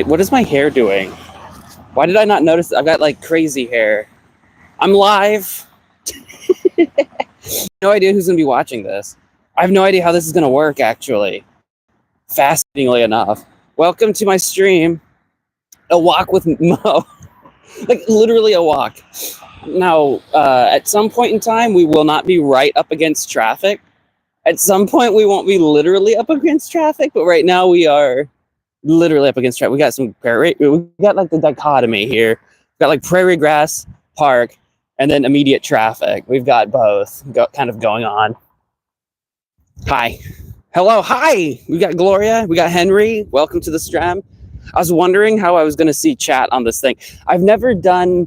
What is my hair doing? Why did I not notice? I've got like crazy hair. I'm live. No idea who's gonna be watching this. I have no idea how this is gonna work, actually. Fascinatingly enough. Welcome to my stream. A walk with Mo. Like literally a walk. Now, at some point in time, we will not be right up against traffic. At some point, we won't be literally up against traffic, but right now we are literally up against traffic. We got some prairie. We got like the dichotomy here. We got like prairie grass park and then immediate traffic. We've got both kind of going on. Hi. Hello. Hi. We got Gloria. We got Henry. Welcome to the stream. I was wondering how I was going to see chat on this thing. I've never done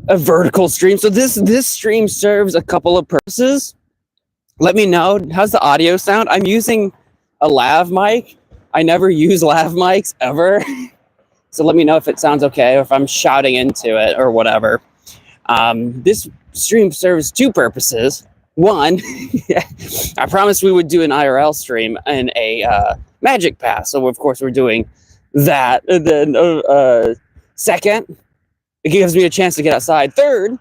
a vertical stream. So this stream serves a couple of purposes. Let me know. How's the audio sound? I'm using a lav mic. I never use lav mics ever. So let me know if it sounds okay or if I'm shouting into it or whatever. This stream serves two purposes. One, I promised we would do an IRL stream and a Magic Pass. So of course we're doing that. And then second, it gives me a chance to get outside. Third,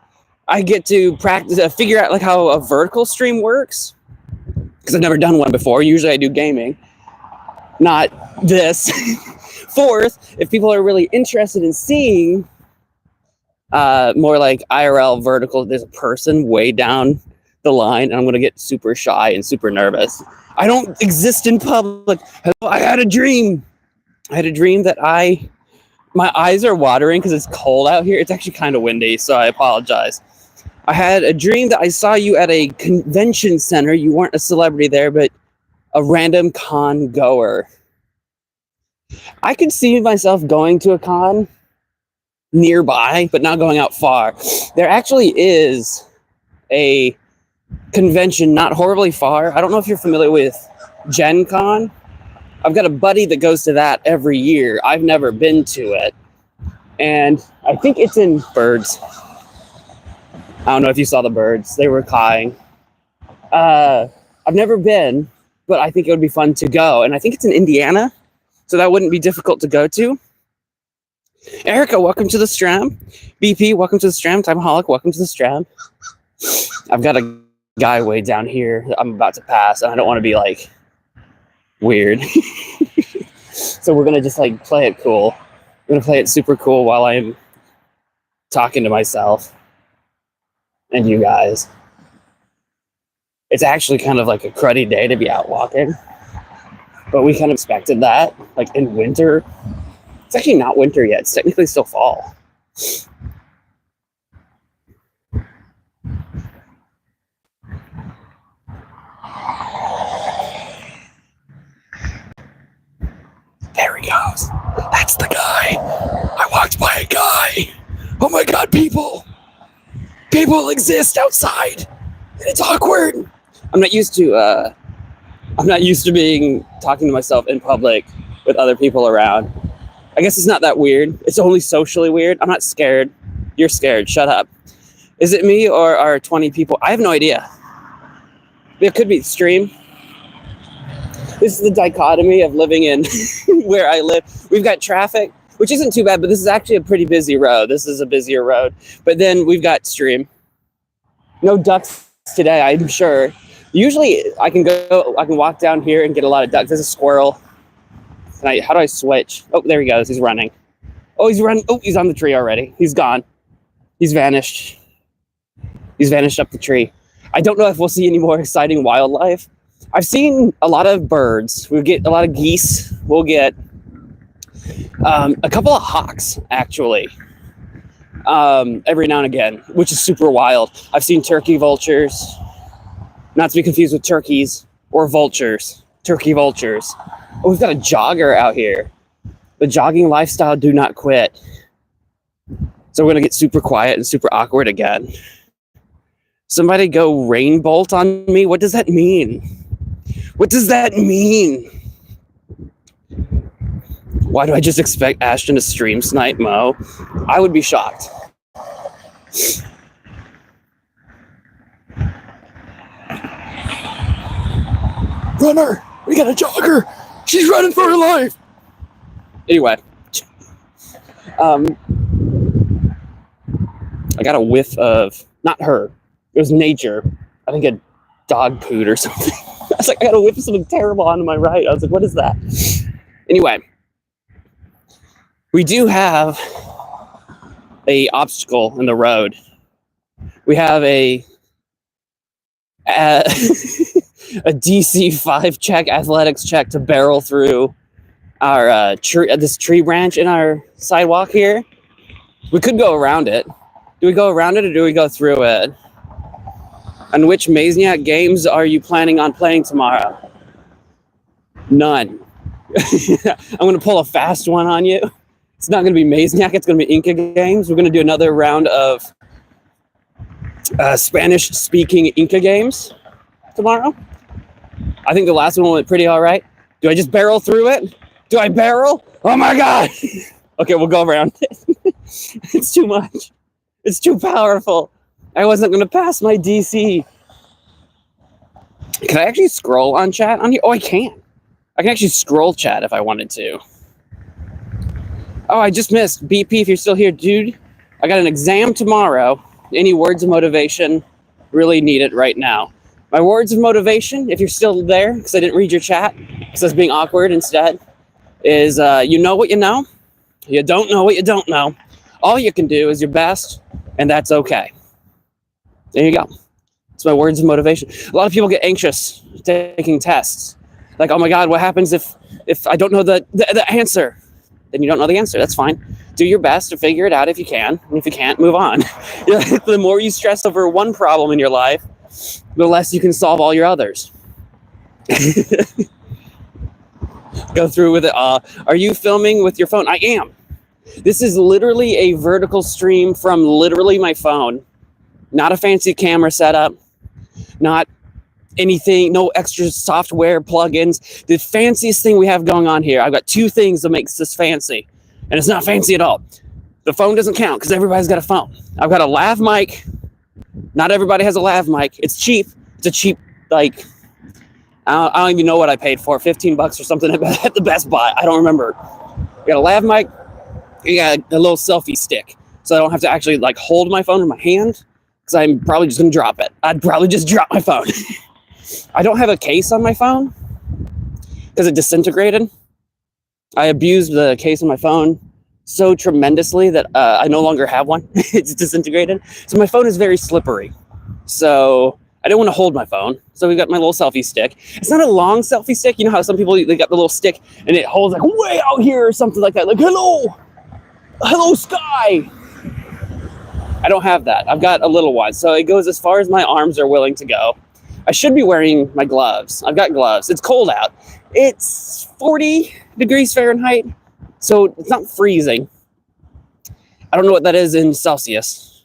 I get to practice, figure out like how a vertical stream works, because I've never done one before. Usually I do gaming, not this. Fourth, if people are really interested in seeing more like IRL vertical, there's a person way down the line, and I'm going to get super shy and super nervous. I don't exist in public. I had a dream. I had a dream that my eyes are watering because it's cold out here. It's actually kind of windy, so I apologize. I had a dream that I saw you at a convention center. You weren't a celebrity there, but a random con goer. I could see myself going to a con nearby, but not going out far. There actually is a convention not horribly far. I don't know if you're familiar with Gen Con. I've got a buddy that goes to that every year. I've never been to it. And I think it's in birds. I don't know if you saw the birds. They were cawing. I've never been, but I think it would be fun to go. And I think it's in Indiana, so that wouldn't be difficult to go to. Erica, welcome to the stream. BP, welcome to the stream. Timeholic, welcome to the stream. I've got a guy way down here that I'm about to pass, and I don't want to be like weird. So we're gonna just like play it cool. We're gonna play it super cool while I'm talking to myself and you guys. It's actually kind of like a cruddy day to be out walking, but we kind of expected that, like in winter. It's actually not winter yet. It's technically still fall. There he goes. That's the guy. I walked by a guy. Oh my God, people. People exist outside. And it's awkward. I'm not used to talking to myself in public with other people around. I guess it's not that weird. It's only socially weird. I'm not scared. You're scared. Shut up. Is it me or are 20 people? I have no idea. It could be the stream. This is the dichotomy of living in where I live. We've got traffic, which isn't too bad, but this is actually a pretty busy road. This is a busier road. But then we've got stream. No ducks today, I'm sure. Usually I can walk down here and get a lot of ducks. There's a squirrel. How do I switch? Oh, there he goes. He's running. Oh, he's running. Oh, he's on the tree already. He's gone. He's vanished. He's vanished up the tree. I don't know if we'll see any more exciting wildlife. I've seen a lot of birds. We get a lot of geese. We'll get a couple of hawks, actually, every now and again, which is super wild. I've seen turkey vultures, not to be confused with turkeys or vultures. Turkey vultures. Oh, we've got a jogger out here. The jogging lifestyle do not quit. So we're going to get super quiet and super awkward again. Somebody go rain bolt on me. What does that mean? What does that mean? Why do I just expect Ashton to stream snipe Mo? I would be shocked. Runner! We got a jogger! She's running for her life! Anyway, I got a whiff of, not her, it was nature. I think a dog pooed or something. I was like, I got a whiff of something terrible onto my right. I was like, what is that? Anyway, we do have a obstacle in the road. We have a DC 5 check, athletics check to barrel through our this tree branch in our sidewalk here. We could go around it. Do we go around it or do we go through it? And which Mazniak games are you planning on playing tomorrow? None. I'm going to pull a fast one on you. It's not going to be Mazniak. It's going to be Inca games. We're going to do another round of Spanish-speaking Inca games tomorrow. I think the last one went pretty all right. Do I just barrel through it? Do I barrel? Oh my God. Okay, we'll go around it. It's too much. It's too powerful. I wasn't going to pass my DC. Can I actually scroll on chat on here? Oh, I can. I can actually scroll chat if I wanted to. Oh, I just missed. BP, if you're still here, dude. I got an exam tomorrow. Any words of motivation? Really need it right now. My words of motivation, if you're still there, because I didn't read your chat, because I was being awkward instead, is you know what you know. You don't know what you don't know. All you can do is your best, and that's okay. There you go. It's my words of motivation. A lot of people get anxious taking tests. Like, oh my God, what happens if I don't know the answer? Then you don't know the answer. That's fine. Do your best to figure it out if you can. And if you can't, move on. The more you stress over one problem in your life, the less you can solve all your others. Go through with it. Are you filming with your phone? I am. This is literally a vertical stream from literally my phone. Not a fancy camera setup. Not anything, no extra software plugins. The fanciest thing we have going on here, I've got two things that makes this fancy, and it's not fancy at all. The phone doesn't count because everybody's got a phone. I've got a lav mic. Not everybody has a lav mic. It's cheap. It's a cheap, like, I don't even know what I paid for, $15 or something at the Best Buy. I don't remember. You got a lav mic. You got a little selfie stick, so I don't have to actually like hold my phone in my hand because I'm probably just gonna drop it. I'd probably just drop my phone. I don't have a case on my phone because it disintegrated. I abused the case on my phone so tremendously that I no longer have one. It's disintegrated. So my phone is very slippery. So I don't want to hold my phone. So we got my little selfie stick. It's not a long selfie stick. You know how some people, they got the little stick and it holds like way out here or something like that. Like, hello sky. I don't have that. I've got a little one. So it goes as far as my arms are willing to go. I should be wearing my gloves. I've got gloves. It's cold out. It's 40 degrees Fahrenheit, so it's not freezing. I don't know what that is in Celsius.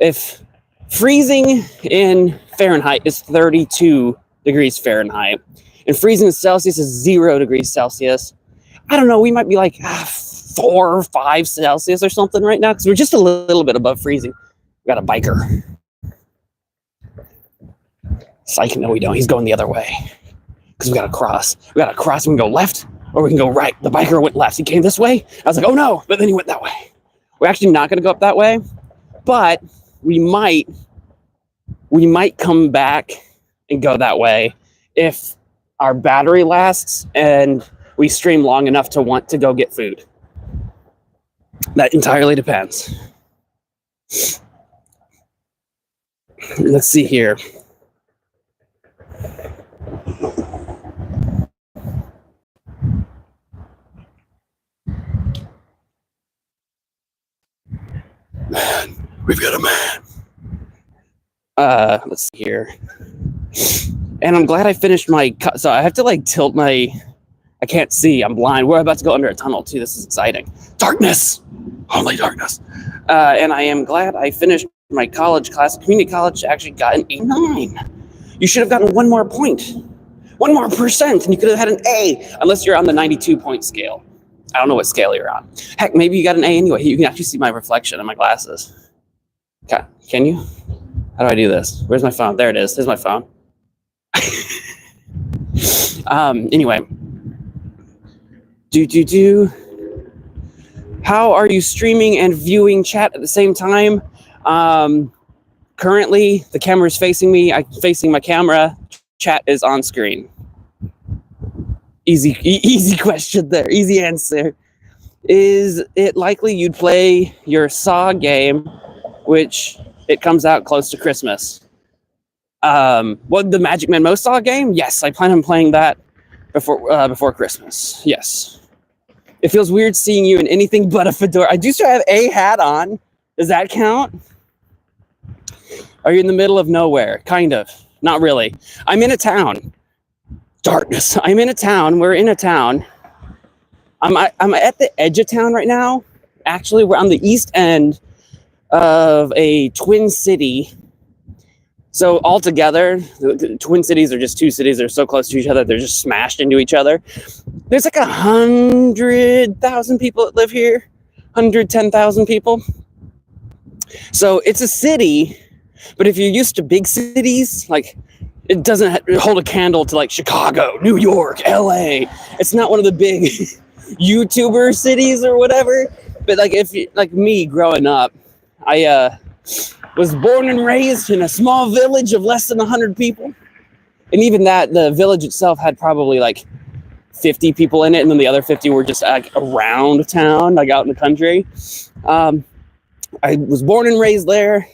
If freezing in Fahrenheit is 32 degrees Fahrenheit, and freezing in Celsius is 0 degrees Celsius, I don't know, we might be like 4 or 5 Celsius or something right now, because we're just a little bit above freezing. We got a biker. Psych, no we don't. He's going the other way. Because we got to cross. We got to cross. We can go left or we can go right. The biker went left. He came this way. I was like, oh no. But then he went that way. We're actually not going to go up that way. But we might come back and go that way if our battery lasts and we stream long enough to want to go get food. That entirely depends. Let's see here. Man, we've got a man. Let's see here. And I'm glad I finished my so I have to like tilt my, I can't see, I'm blind. We're about to go under a tunnel too. This is exciting. Darkness. Only darkness. And I am glad I finished my college class. Community college actually got an 89. You should have gotten one more point. 1 more percent, and you could have had an A, unless you're on the 92-point scale. I don't know what scale you're on. Heck, maybe you got an A anyway. You can actually see my reflection in my glasses. Okay, can you? How do I do this? Where's my phone? There it is. There's my phone. Anyway. Do. How are you streaming and viewing chat at the same time? Currently, the camera is facing me. I'm facing my camera. Chat is on screen. Easy question there. Easy answer. Is it likely you'd play your Saw game, which it comes out close to Christmas? What, the MagicManMo Saw game? Yes, I plan on playing that before Christmas. Yes. It feels weird seeing you in anything but a fedora. I do still have a hat on. Does that count? Are you in the middle of nowhere? Kind of. Not really. I'm in a town. Darkness. I'm in a town. We're in a town. I'm at the edge of town right now. Actually, we're on the east end of a twin city. So altogether, the Twin Cities are just two cities. They're so close to each other. They're just smashed into each other. There's like 100,000 people that live here. 110,000 people. So it's a city, but if you're used to big cities, like it doesn't hold a candle to like Chicago, New York, LA. It's not one of the big YouTuber cities or whatever. But like if you, like me growing up, I was born and raised in a small village of less than 100 people. And even that, the village itself had probably like 50 people in it. And then the other 50 were just like around town, like out in the country. I was born and raised there,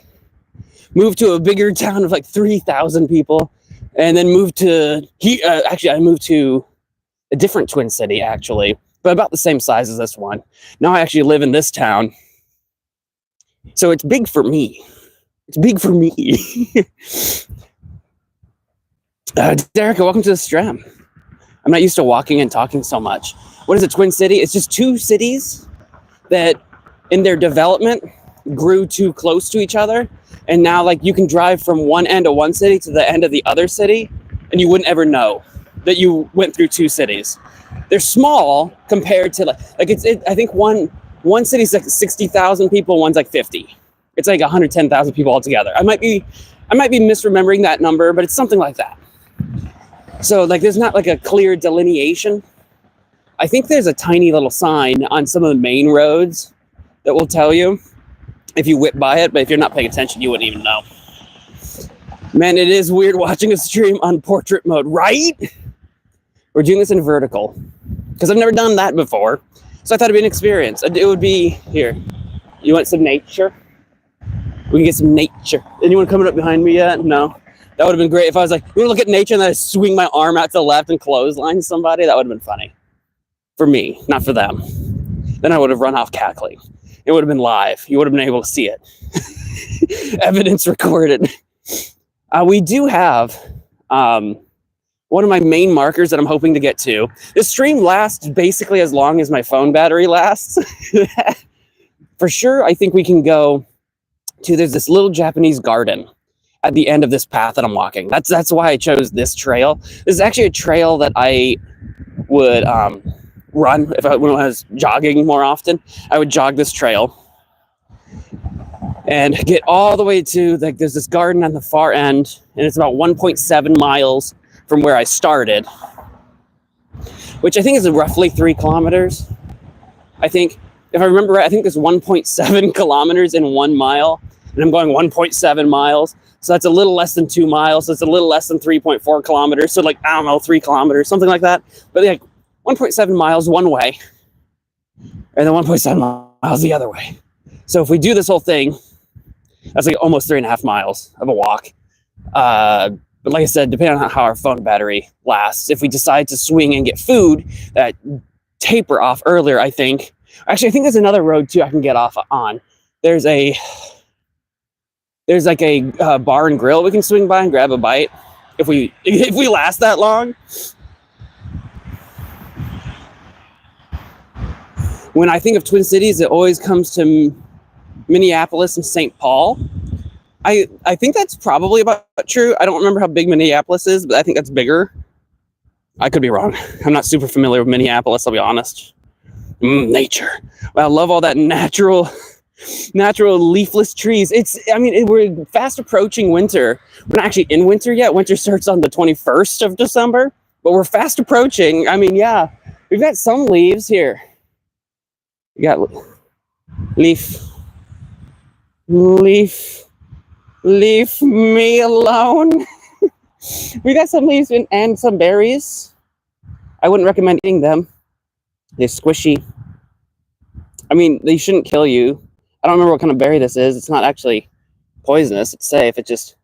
moved to a bigger town of like 3,000 people, and then moved to, I moved to a different twin city actually, but about the same size as this one. Now I actually live in this town. So it's big for me. It's big for me. Derek, welcome to the stream. I'm not used to walking and talking so much. What is a twin city? It's just two cities that in their development grew too close to each other. And now like you can drive from one end of one city to the end of the other city and you wouldn't ever know that you went through two cities. They're small compared to like I think one city's like 60,000 people, one's like 50. It's like 110,000 people altogether. I might be misremembering that number, but it's something like that. So like there's not like a clear delineation. I think there's a tiny little sign on some of the main roads that will tell you if you whip by it, but if you're not paying attention, you wouldn't even know. Man, it is weird watching a stream on portrait mode, right? We're doing this in vertical because I've never done that before. So I thought it'd be an experience. It would be, here, you want some nature? We can get some nature. Anyone coming up behind me yet? No. That would have been great if I was like, you want to look at nature and then I swing my arm out to the left and clothesline somebody. That would have been funny. For me, not for them. Then I would have run off cackling. It would have been live. You would have been able to see it. Evidence recorded. We do have one of my main markers that I'm hoping to get to. This stream lasts basically as long as my phone battery lasts. For sure, I think we can go to, there's this little Japanese garden at the end of this path that I'm walking. That's why I chose this trail. This is actually a trail that I would run when I was jogging more often. I would jog this trail and get all the way to, like, there's this garden on the far end, and it's about 1.7 miles from where I started, which I think is roughly 3 kilometers. I think, if I remember right, I think there's 1.7 kilometers in 1 mile, and I'm going 1.7 miles. So that's a little less than 2 miles. So it's a little less than 3.4 kilometers. So like, I don't know, 3 kilometers, something like that. But like 1.7 miles one way, and then 1.7 miles the other way. So if we do this whole thing, that's like almost 3.5 miles of a walk. But like I said, depending on how our phone battery lasts, if we decide to swing and get food that taper off earlier, I think there's another road too I can get off on. There's like a bar and grill we can swing by and grab a bite if we last that long. When I think of Twin Cities, it always comes to Minneapolis and St. Paul. I think that's probably about true. I don't remember how big Minneapolis is, but I think that's bigger. I could be wrong. I'm not super familiar with Minneapolis, I'll be honest. Nature. Well, I love all that natural leafless trees. We're fast approaching winter. We're not actually in winter yet. Winter starts on the 21st of December, but we're fast approaching. I mean, yeah, We've got some leaves here. We got leaf, leave me alone. We got some leaves and some berries. I wouldn't recommend eating them. They're squishy. I mean, they shouldn't kill you. I don't remember what kind of berry this is. It's not actually poisonous. It's safe. It's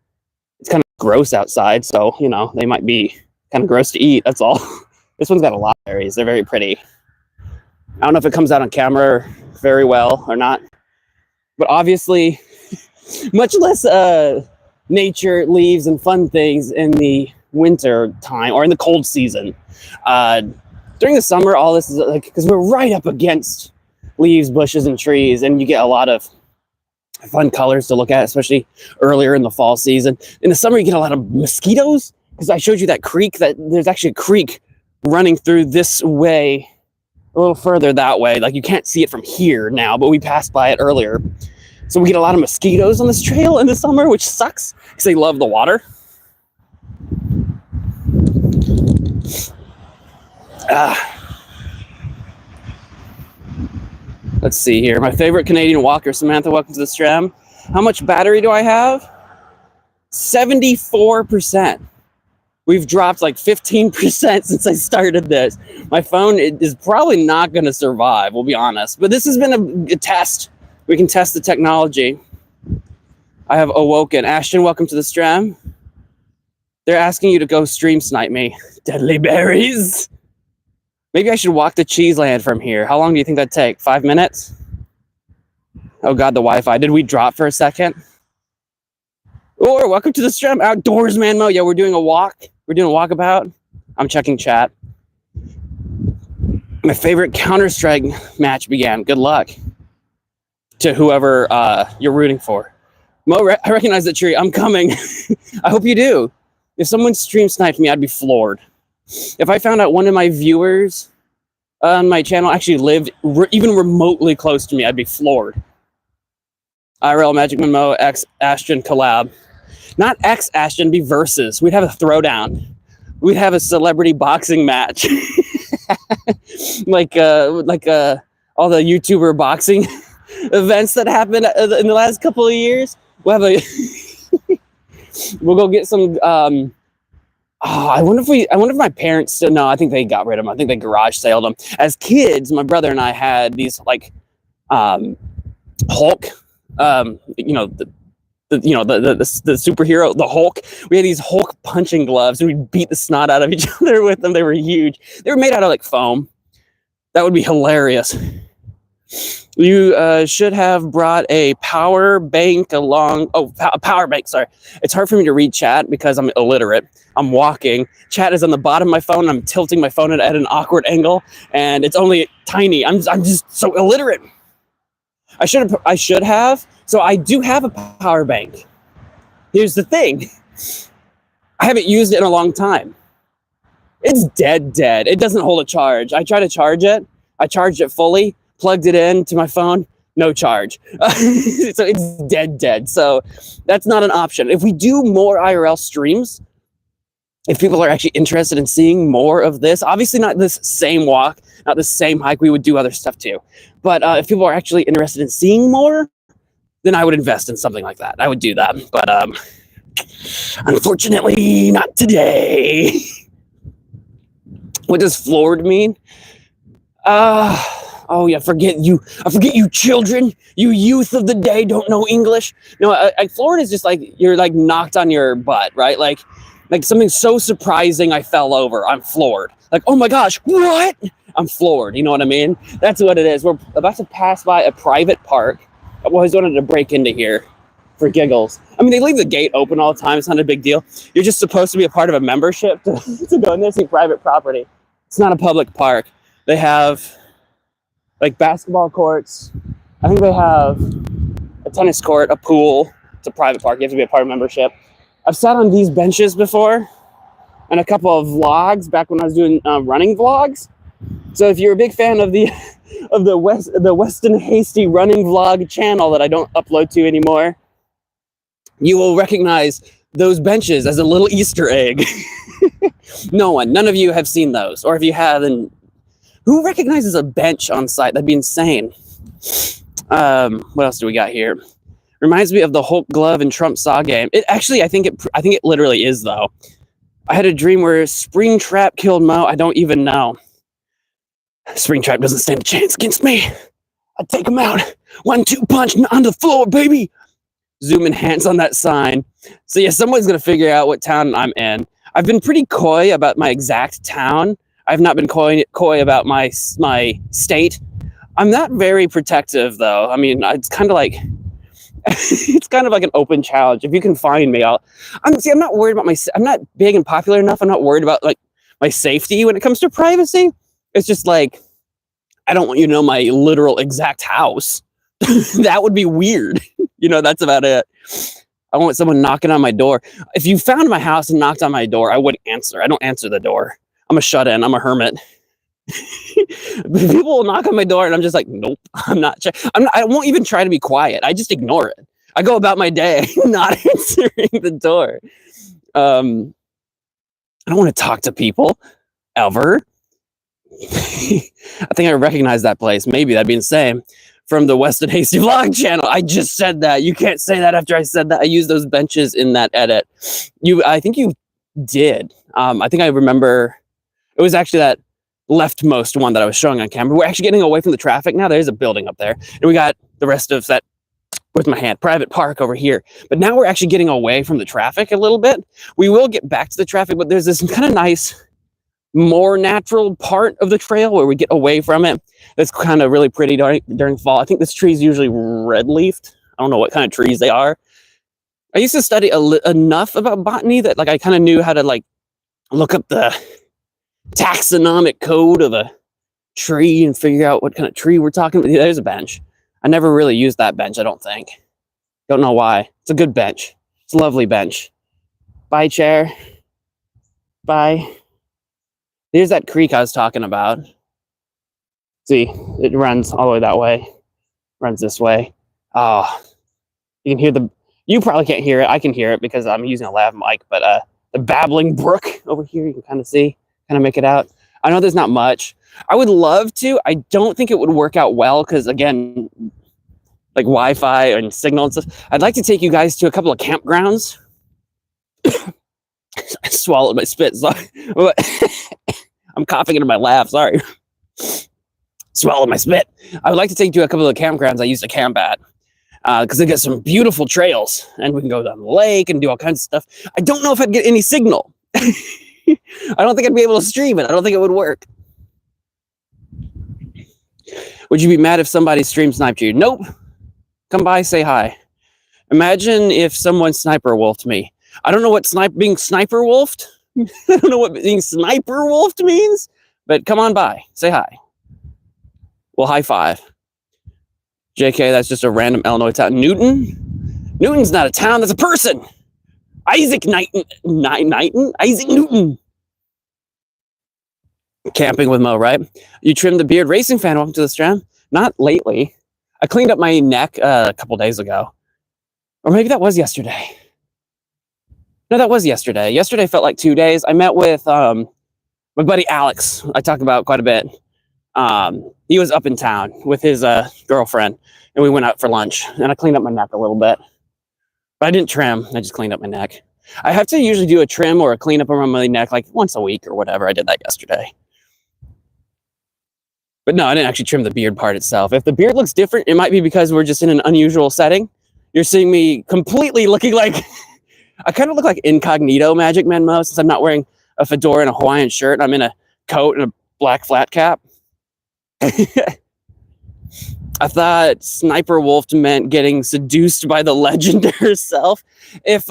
kind of gross outside, so, you know, they might be kind of gross to eat. That's all. This one's got a lot of berries. They're very pretty. I don't know if it comes out on camera very well or not, but obviously, much less nature, leaves, and fun things in the winter time or in the cold season. During the summer, all this is like, because we're right up against leaves, bushes, and trees, and you get a lot of fun colors to look at, especially earlier in the fall season. In the summer, you get a lot of mosquitoes, because I showed you that creek, that there's actually a creek running through this way, a little further that way. Like, you can't see it from here now, but we passed by it earlier. So we get a lot of mosquitoes on this trail in the summer, which sucks, because they love the water. Let's see here. My favorite Canadian walker, Samantha, welcome to the stream. How much battery do I have? 74%. We've dropped like 15% since I started this. My phone is probably not going to survive, we'll be honest. But this has been a test. We can test the technology. I have awoken. Ashton, welcome to the stream. They're asking you to go stream snipe me. Deadly berries. Maybe I should walk to Cheeseland from here. How long do you think that'd take? 5 minutes? Oh God, the Wi-Fi. Did we drop for a second? Or welcome to the stream. MagicManMo. Yeah, we're doing a walk. We're doing a walkabout. I'm checking chat. My favorite Counter-Strike match began. Good luck to whoever you're rooting for. Mo, I recognize the tree. I'm coming. I hope you do. If someone stream sniped me, I'd be floored. If I found out one of my viewers on my channel actually lived even remotely close to me, I'd be floored. IRL MagicManMo X Ashton collab. Not X Ashton, be versus. We'd have a throwdown. We'd have a celebrity boxing match. like all the YouTuber boxing events that happened in the last couple of years. We'll have a we'll go get some I wonder if my parents still, no, I think they got rid of them. I think they garage saled them. As kids, my brother and I had these like Hulk, you know, the superhero, the Hulk. We had these Hulk punching gloves, and we'd beat the snot out of each other with them. They were huge. They were made out of like foam. That would be hilarious. You should have brought a power bank along. Oh, a power bank. Sorry. It's hard for me to read chat because I'm illiterate. I'm walking. Chat is on the bottom of my phone. I'm tilting my phone at an awkward angle, and it's only tiny. I'm just so illiterate. I should have. So I do have a power bank. Here's the thing. I haven't used it in a long time. It's dead. It doesn't hold a charge. I tried to charge it. I charged it fully, plugged it in to my phone, no charge. So it's dead. So that's not an option. If we do more IRL streams, if people are actually interested in seeing more of this, obviously not this same walk, not the same hike, we would do other stuff too. But if people are actually interested in seeing more, then I would invest in something like that. I would do that. But unfortunately, not today. What does floored mean? Oh yeah, forget you children, you youth of the day don't know English. No, floored is just like you're like knocked on your butt, right? Like something so surprising I fell over. I'm floored. Like, oh my gosh, what? I'm floored. You know what I mean? That's what it is. We're about to pass by a private park. I've always wanted to break into here for giggles. I mean, they leave the gate open all the time. It's not a big deal. You're just supposed to be a part of a membership to go in there, see private property. It's not a public park. They have like basketball courts. I think they have a tennis court, a pool. It's a private park. You have to be a part of membership. I've sat on these benches before and a couple of vlogs back when I was doing running vlogs. So if you're a big fan of the Weston Hasty running vlog channel that I don't upload to anymore, you will recognize those benches as a little Easter egg. None of you have seen those, or if you have, then Who recognizes a bench on site? That'd be insane. What else do we got here? Reminds me of the Hulk glove and Trump Saw game. It actually, I think it literally is though. I had a dream where Springtrap killed Mo. I don't even know. Springtrap doesn't stand a chance against me. I'd take him out. 1-2 punch onto the floor, baby. Zoom enhance on that sign. So yeah, someone's gonna figure out what town I'm in. I've been pretty coy about my exact town. I've not been coy about my state. I'm not very protective though. I mean, it's kind of like it's kind of like an open challenge. If you can find me, I'm not worried about I'm not big and popular enough. I'm not worried about like my safety when it comes to privacy. It's just like, I don't want you to know my literal exact house. That would be weird. That's about it. I want someone knocking on my door. If you found my house and knocked on my door, I wouldn't answer. I don't answer the door. I'm a shut-in. I'm a hermit. People will knock on my door and I'm just like, nope, I'm not. I won't even try to be quiet. I just ignore it. I go about my day not answering the door. I don't want to talk to people ever. I think I recognize that place. Maybe that'd be insane. From the Weston Hasty Vlog channel. I just said that. You can't say that after I said that. I used those benches in that edit. I think you did. I think I remember. It was actually that leftmost one that I was showing on camera. We're actually getting away from the traffic now. There's a building up there. And we got the rest of that, with my hand, private park over here. But now we're actually getting away from the traffic a little bit. We will get back to the traffic, but there's this kind of nice, more natural part of the trail where we get away from it. That's kind of really pretty during fall. I think this tree is usually red-leafed. I don't know what kind of trees they are. I used to study enough about botany that like I kind of knew how to like look up the taxonomic code of a tree and figure out what kind of tree we're talking about. There's a bench. I never really used that bench, I don't think. Don't know why. It's a good bench. It's a lovely bench. Bye, chair. Bye. There's that creek I was talking about. See, it runs all the way that way. Runs this way. Oh, you can hear you probably can't hear it. I can hear it because I'm using a lav mic, but the babbling brook over here, you can kind of make it out. I know there's not much. I would love to. I don't think it would work out well because, again, like Wi-Fi and signal and stuff. I'd like to take you guys to a couple of campgrounds. I swallowed my spit. Sorry. I'm coughing into my laugh. Sorry. Swallowed my spit. I would like to take you to a couple of campgrounds I used to camp at because they got some beautiful trails and we can go down the lake and do all kinds of stuff. I don't know if I'd get any signal. I don't think I'd be able to stream it. I don't think it would work. Would you be mad if somebody stream sniped you? Nope. Come by, say hi. Imagine if someone sniper wolfed me. I don't know what being sniper wolfed. I don't know what being sniper wolfed means, but come on by, say hi. Well, high five. JK, that's just a random Illinois town. Newton? Newton's not a town, that's a person. Isaac Knighton? Isaac Newton. Camping with Mo, right? You trimmed the beard. Racing fan, welcome to the stream. Not lately. I cleaned up my neck a couple days ago. Or maybe that was yesterday. No, that was yesterday. Yesterday felt like 2 days. I met with my buddy Alex. I talk about quite a bit. He was up in town with his girlfriend, and we went out for lunch. And I cleaned up my neck a little bit, but I didn't trim. I just cleaned up my neck. I have to usually do a trim or a cleanup around my neck like once a week or whatever. I did that yesterday. But no, I didn't actually trim the beard part itself. If the beard looks different, it might be because we're just in an unusual setting. You're seeing me completely looking like I kind of look like incognito MagicManMo since I'm not wearing a fedora and a Hawaiian shirt. I'm in a coat and a black flat cap. I thought Sniper Wolf meant getting seduced by the legend herself. If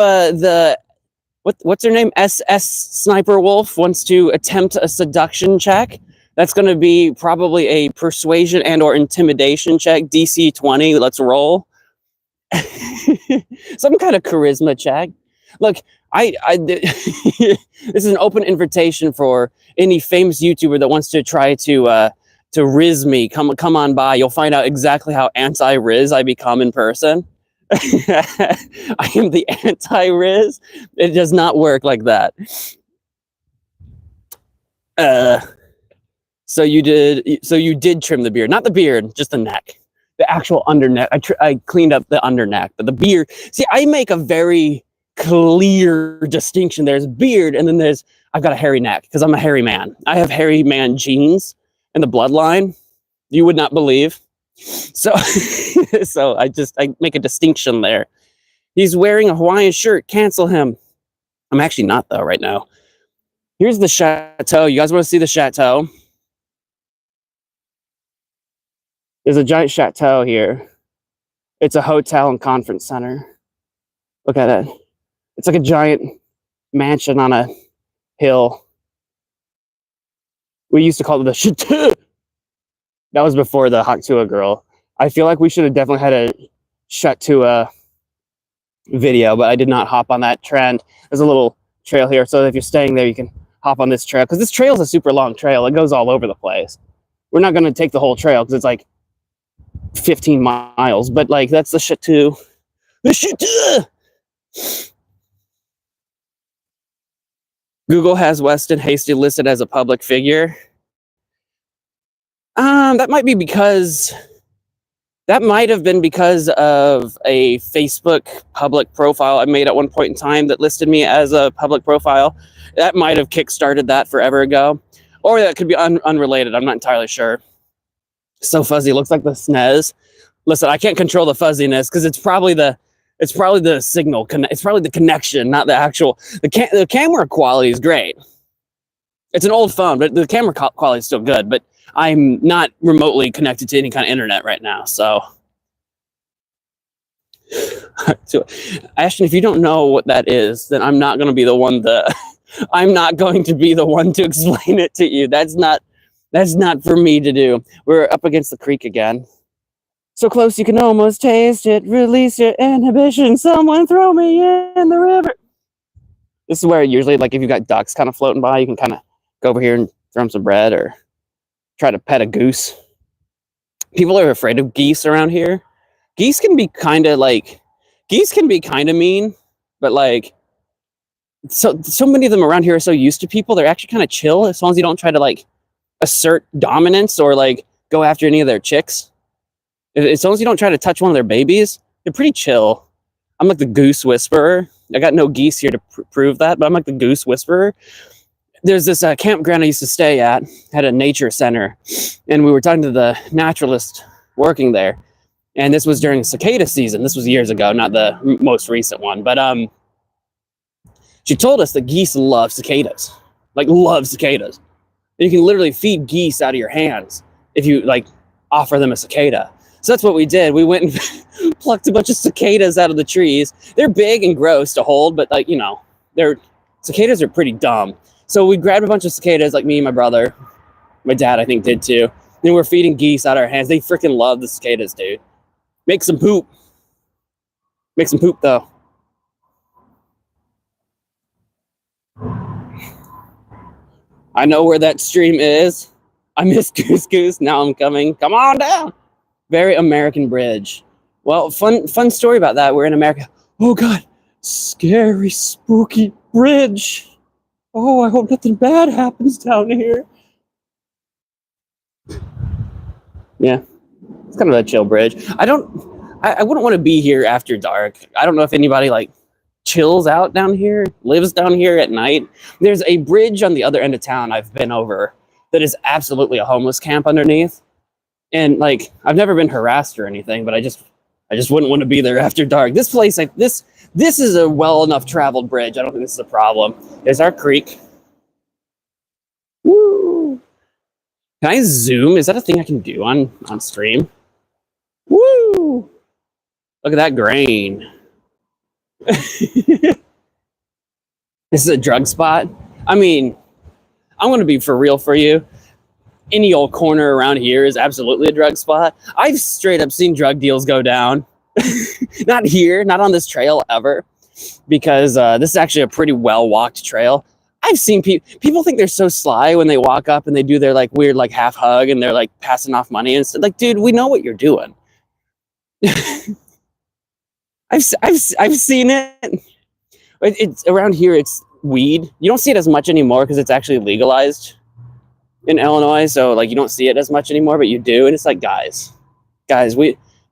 what's her name? SS Sniper Wolf wants to attempt a seduction check, that's going to be probably a persuasion and or intimidation check. DC 20. Let's roll. Some kind of charisma check. Look, this is an open invitation for any famous YouTuber that wants to try to riz me. Come on by. You'll find out exactly how anti-riz I become in person. I am the anti-riz. It does not work like that. So you did trim the beard, not the beard, just the neck, the actual under neck. I cleaned up the under neck, but the beard. See, I make a very clear distinction. There's beard, and then I've got a hairy neck because I'm a hairy man. I have hairy man genes in the bloodline. You would not believe. So, so I make a distinction there. He's wearing a Hawaiian shirt. Cancel him. I'm actually not though right now. Here's the chateau. You guys want to see the chateau? There's a giant chateau here. It's a hotel and conference center. Look at it. It's like a giant mansion on a hill. We used to call it the chateau. That was before the Haktua girl. I feel like we should have definitely had a chateau video, but I did not hop on that trend. There's a little trail here, so if you're staying there, you can hop on this trail, because this trail is a super long trail. It goes all over the place. We're not going to take the whole trail because it's like 15 miles, but like that's the chateau. The chateau. Google has Weston Hasty listed as a public figure. That might have been because of a Facebook public profile I made at one point in time that listed me as a public profile. That might have kickstarted that forever ago, or that could be unrelated. I'm not entirely sure. So fuzzy, looks like the SNES. Listen, I can't control the fuzziness because it's probably the signal. It's probably the connection, not the actual. The camera quality is great. It's an old phone, but the camera quality is still good. But I'm not remotely connected to any kind of internet right now, so. So, Ashton, if you don't know what that is, then I'm not going to be the one I'm not going to be the one to explain it to you. That's not for me to do. We're up against the creek again. So close you can almost taste it. Release your inhibition. Someone throw me in the river. This is where usually, like, if you've got ducks kind of floating by, you can kind of go over here and throw them some bread or try to pet a goose. People are afraid of geese around here. Geese can be kind of mean, but like, so many of them around here are so used to people, they're actually kind of chill as long as you don't try to like assert dominance or like go after any of their chicks. As long as you don't try to touch one of their babies, they're pretty chill. I'm like the goose whisperer. I got no geese here to prove that, but I'm like the goose whisperer. There's this campground I used to stay at, had a nature center, and we were talking to the naturalist working there. And this was during cicada season. This was years ago, not the most recent one. But she told us that geese love cicadas. Like, love cicadas. And you can literally feed geese out of your hands if you, like, offer them a cicada. So that's what we did. We went and plucked a bunch of cicadas out of the trees. They're big and gross to hold, but, like, you know, cicadas are pretty dumb. So we grabbed a bunch of cicadas, like me and my brother. My dad, I think, did too. And we're feeding geese out of our hands. They freaking love the cicadas, dude. Make some poop. Make some poop, though. I know where that stream is. I miss Goose Goose. Now I'm coming. Come on down. Very American bridge. Well, fun story about that. We're in America. Oh, God. Scary, spooky bridge. Oh, I hope nothing bad happens down here. Yeah. It's kind of a chill bridge. I wouldn't want to be here after dark. I don't know if anybody like chills out down here, lives down here at night. There's a bridge on the other end of town I've been over that is absolutely a homeless camp underneath. And like, I've never been harassed or anything, but I just wouldn't want to be there after dark. This place, like this is a well enough traveled bridge. I don't think this is a problem. There's our creek. Woo! Can I zoom? Is that a thing I can do on stream? Woo! Look at that grain. This is a drug spot. I mean, I'm going to be for real for you. Any old corner around here is absolutely a drug spot. I've straight up seen drug deals go down. Not here, not on this trail ever, because this is actually a pretty well-walked trail. I've seen people think they're so sly when they walk up and they do their like weird like half hug and they're like passing off money and stuff. Like, dude, we know what you're doing. I've seen it. It's around here. It's weed. You don't see it as much anymore because it's actually legalized. in Illinois, so like you don't see it as much anymore, but you do, and it's like, guys,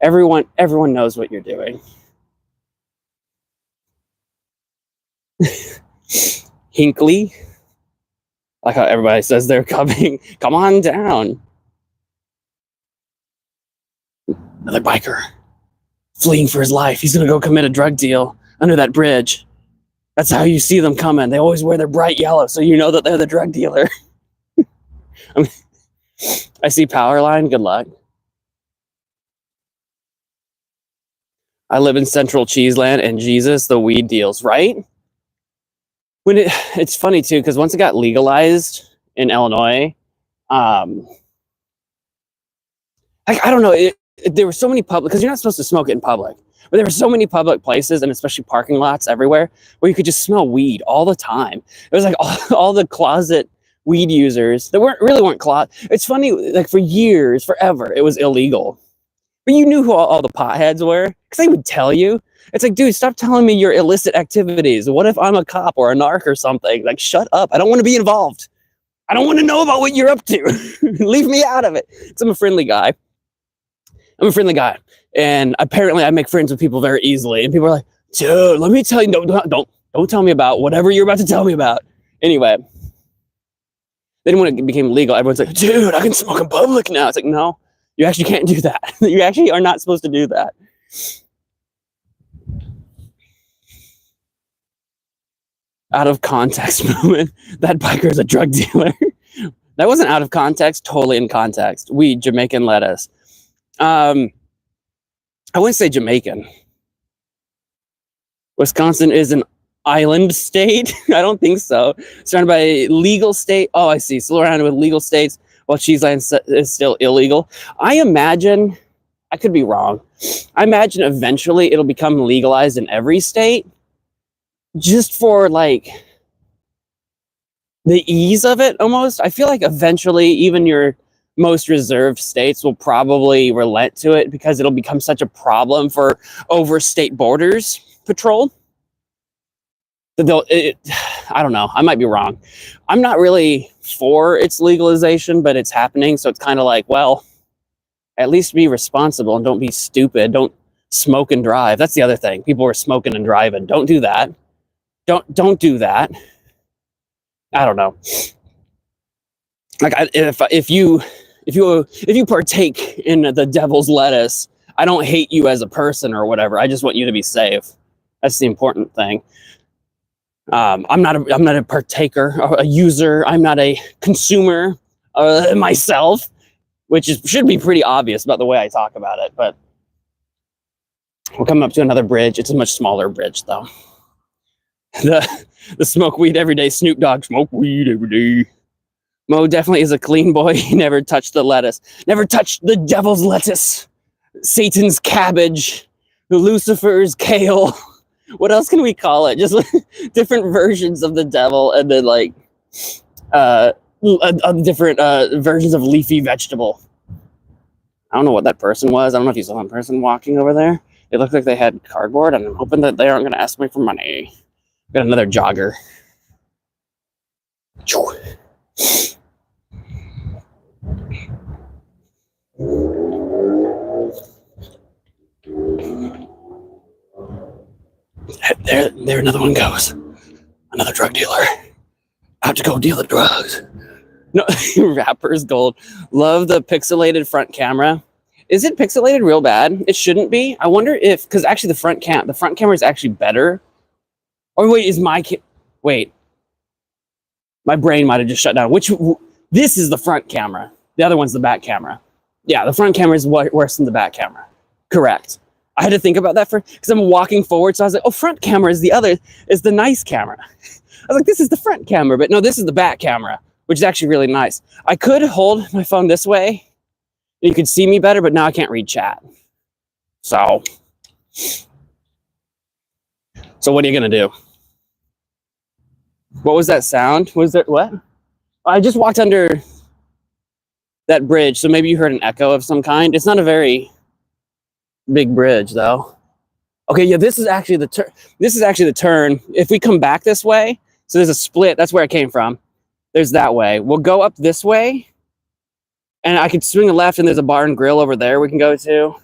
everyone knows what you're doing. Hinkley, like how everybody says they're coming. Come on down. Another biker fleeing for his life. He's gonna go commit a drug deal under that bridge. That's how you see them coming. They always wear their bright yellow, so you know that they're the drug dealer. I see Powerline. Good luck. I live in Central Cheeseland, and Jesus, the weed deals, right? It's funny too, because once it got legalized in Illinois, I don't know. There were so many public, because you're not supposed to smoke it in public, but there were so many public places, and especially parking lots everywhere, where you could just smell weed all the time. It was like all the closet weed users that weren't closet. It's funny, like for years, forever, it was illegal. But you knew who all the potheads were, because they would tell you. It's like, dude, stop telling me your illicit activities. What if I'm a cop or a narc or something? Like, shut up. I don't want to be involved. I don't want to know about what you're up to. Leave me out of it. I'm a friendly guy. And apparently I make friends with people very easily. And people are like, dude, let me tell you, don't tell me about whatever you're about to tell me about. Anyway, then when it became legal, everyone's like, dude, I can smoke in public now. It's like, no, you actually can't do that. You actually are not supposed to do that. Out of context moment. That biker is a drug dealer. That wasn't out of context, totally in context. Weed, Jamaican lettuce. I wouldn't say Jamaican. Wisconsin is an island state. I don't think so. Surrounded by legal state. Oh, I see. Surrounded with legal states, while Cheeseland is still illegal. I imagine, I could be wrong. I imagine eventually it'll become legalized in every state, just for like the ease of it almost. I feel like eventually even your most reserved states will probably relent to it, because it'll become such a problem for overstate borders patrol. I don't know. I might be wrong. I'm not really for its legalization, but it's happening. So it's kind of like, well, at least be responsible and don't be stupid. Don't smoke and drive. That's the other thing. People are smoking and driving. Don't do that. Don't do that. I don't know. Like, if you partake in the devil's lettuce, I don't hate you as a person or whatever. I just want you to be safe. That's the important thing. I'm not a partaker or a user. I'm not a consumer myself, which should be pretty obvious about the way I talk about it. But we're coming up to another bridge. It's a much smaller bridge, though. The smoke weed every day. Snoop Dogg, smoke weed every day. Mo definitely is a clean boy. He never touched the lettuce. Never touched the devil's lettuce. Satan's cabbage. Lucifer's kale. What else can we call it? Just different versions of the devil, and then like different versions of leafy vegetable. I don't know what that person was. I don't know if you saw that person walking over there. It looked like they had cardboard, and I'm hoping that they aren't going to ask me for money. Got another jogger. There another one goes. Another drug dealer. Out to go deal the drugs. No, rapper's gold. Love the pixelated front camera. Is it pixelated real bad? It shouldn't be. I wonder if, because actually the front camera is actually better. Or wait, wait. My brain might have just shut down. This is the front camera. The other one's the back camera. Yeah, the front camera is worse than the back camera. Correct. I had to think about that because I'm walking forward. So I was like, oh, front camera is the nice camera. I was like, this is the front camera, but no, this is the back camera, which is actually really nice. I could hold my phone this way. You could see me better, but now I can't read chat. So what are you going to do? What was that sound? Was there what? I just walked under that bridge, so maybe you heard an echo of some kind. It's not a very big bridge, though. Okay, yeah, this is actually the turn. This is actually the turn. If we come back this way, so there's a split. That's where I came from. There's that way. We'll go up this way, and I could swing a left, and there's a bar and grill over there we can go to,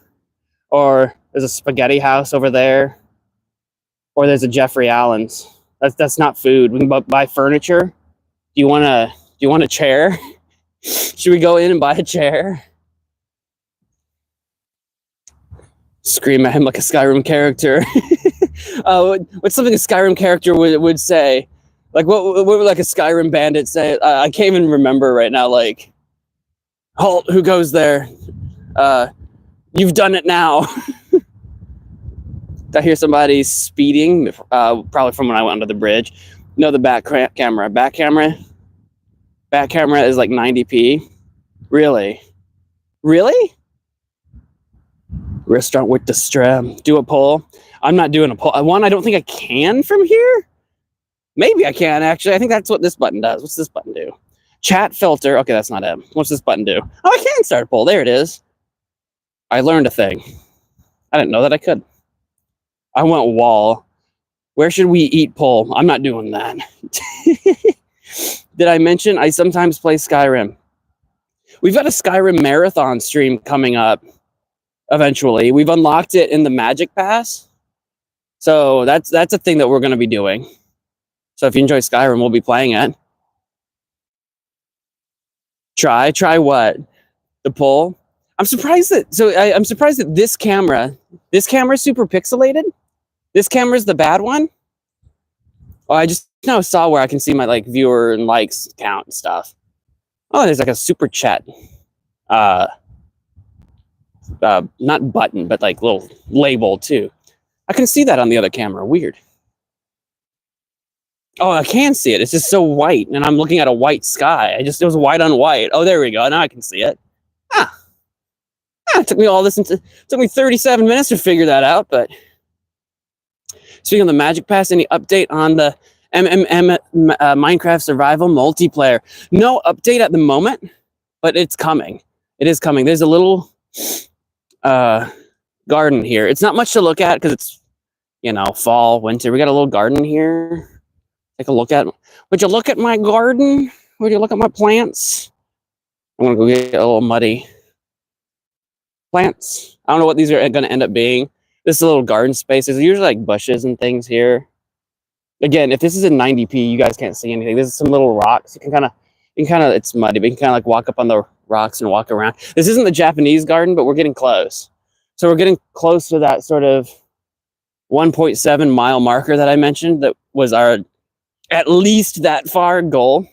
or there's a spaghetti house over there, or there's a Jeffrey Allen's. That's not food. We can buy furniture. Do you want a chair? Should we go in and buy a chair? Scream at him like a Skyrim character. What's something a Skyrim character would say? Like what would like a Skyrim bandit say? I can't even remember right now. Like, halt! Who goes there? You've done it now. I hear somebody speeding. Probably from when I went under the bridge. No, the back camera. Back camera is like 90p. Really? Restaurant with the stram. Do a poll. I'm not doing a poll. I don't think I can from here. Maybe I can, actually. I think that's what this button does. What's this button do? Chat filter. Okay, that's not it. What's this button do? Oh, I can start a poll. There it is. I learned a thing. I didn't know that I could. I went wall. Where should we eat poll? I'm not doing that. Did I mention I sometimes play Skyrim? We've got a Skyrim marathon stream coming up. Eventually, we've unlocked it in the Magic Pass, so that's a thing that we're going to be doing. So if you enjoy Skyrim, we'll be playing it. Try what? The poll. I'm surprised that this camera is super pixelated. This camera's the bad one. Oh, I just now saw where I can see my like viewer and likes count and stuff. Oh, there's like a super chat. Not button, but like little label too. I can see that on the other camera. Weird. Oh, I can see it. It's just so white, and I'm looking at a white sky. It was white on white. Oh, there we go. Now I can see it. It took me 37 minutes to figure that out. But speaking of the Magic Pass, any update on the Minecraft Survival multiplayer? No update at the moment, but it's coming. It is coming. There's a little garden here. It's not much to look at because it's, fall, winter. We got a little garden here. Take a look at. Would you look at my garden? Would you look at my plants? I'm gonna go get a little muddy. Plants. I don't know what these are gonna end up being. This is a little garden space. There's usually like bushes and things here. Again, if this is in 90p, you guys can't see anything. This is some little rocks. You can kind of, it's muddy, but you can kind of like walk up on the rocks and walk around. This isn't the Japanese garden, but we're getting close. So we're getting close to that sort of 1.7 mile marker that I mentioned. That was our at least that far goal.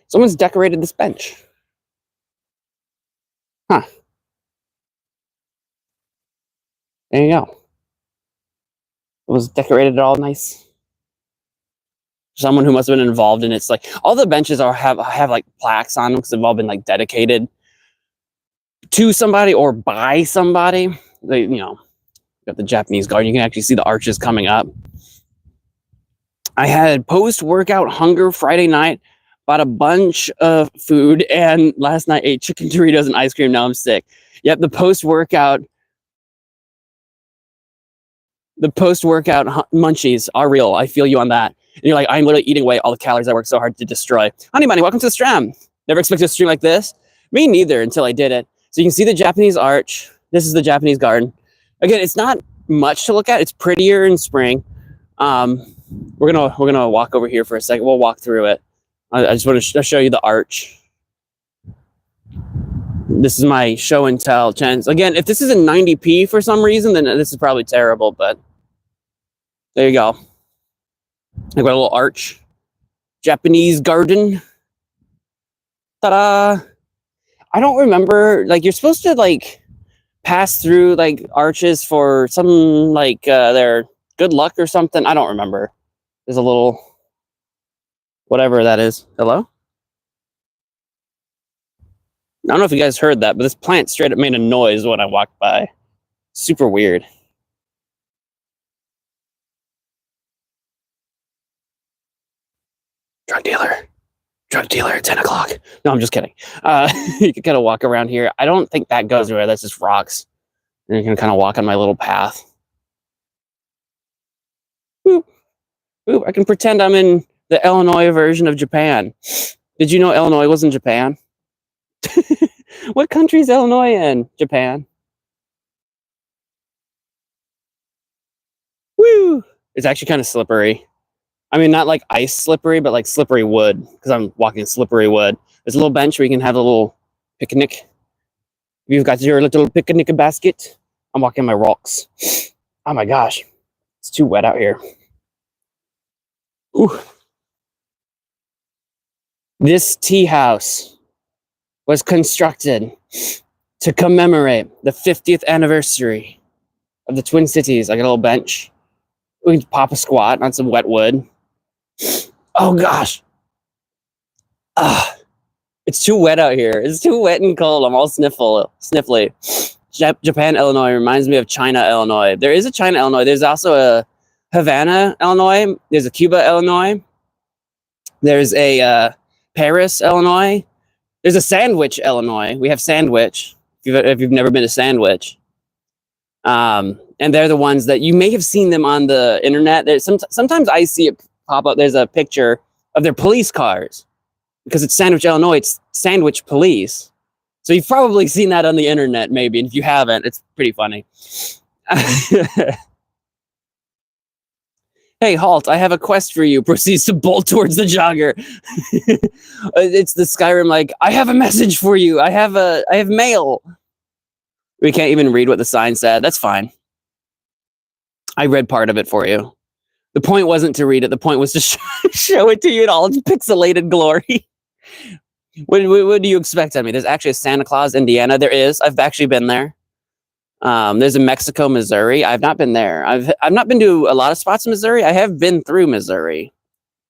Someone's decorated this bench. Huh. There you go. It was decorated all nice. Someone who must have been involved in it. It's like all the benches have like plaques on them because they've all been like dedicated to somebody or by somebody. They, got the Japanese garden. You can actually see the arches coming up. I had post-workout hunger Friday night. Bought a bunch of food, and last night ate chicken Doritos and ice cream. Now I'm sick. Yep, the post-workout munchies are real. I feel you on that. And you're like, I'm literally eating away all the calories I worked so hard to destroy. Honey Bunny, welcome to the stream. Never expected a stream like this. Me neither until I did it. So you can see the Japanese arch. This is the Japanese garden. Again, it's not much to look at. It's prettier in spring. We're gonna walk over here for a second. We'll walk through it. I just want to show you the arch. This is my show and tell chance. Again, if this is in 90p for some reason, then this is probably terrible, but there you go. I got a little arch. Japanese garden. Ta-da! I don't remember, like, you're supposed to, like, pass through, like, arches for some, like, their good luck or something. I don't remember. There's a little, whatever that is. Hello? I don't know if you guys heard that, but this plant straight up made a noise when I walked by. Super weird. Drug dealer at 10 o'clock. No, I'm just kidding. You can kind of walk around here. I don't think that goes anywhere. That's just rocks. And you can kind of walk on my little path. Boop. Boop. I can pretend I'm in The Illinois version of Japan. Did you know Illinois was in Japan? What country is Illinois in? Japan. Woo! It's actually kind of slippery. I mean, not like ice slippery, but like slippery wood, because I'm walking slippery wood. There's a little bench where you can have a little picnic. You've got your little picnic basket. I'm walking my rocks. Oh my gosh. It's too wet out here. Ooh. This tea house was constructed to commemorate the 50th anniversary of the Twin Cities. I got a little bench. We can pop a squat on some wet wood. Oh gosh. It's too wet out here. It's too wet and cold. I'm all sniffly. Japan, Illinois reminds me of China, Illinois. There is a China, Illinois. There's also a Havana, Illinois. There's a Cuba, Illinois. There's a Paris, Illinois. There's a Sandwich, Illinois. We have Sandwich. If you've never been to Sandwich. And they're the ones that you may have seen them on the internet. There's sometimes I see it pop up. There's a picture of their police cars because it's Sandwich, Illinois. It's Sandwich Police. So you've probably seen that on the internet, maybe. And if you haven't, it's pretty funny. Hey, halt, I have a quest for you. Proceeds to bolt towards the jogger. It's the Skyrim, like, I have a message for you. I have mail. We can't even read what the sign said. That's fine. I read part of it for you. The point wasn't to read it. The point was to show it to you in all its pixelated glory. What do you expect of me? There's actually a Santa Claus, Indiana. There is. I've actually been there. There's a Mexico, Missouri. I've not been there. I've not been to a lot of spots in Missouri. I have been through Missouri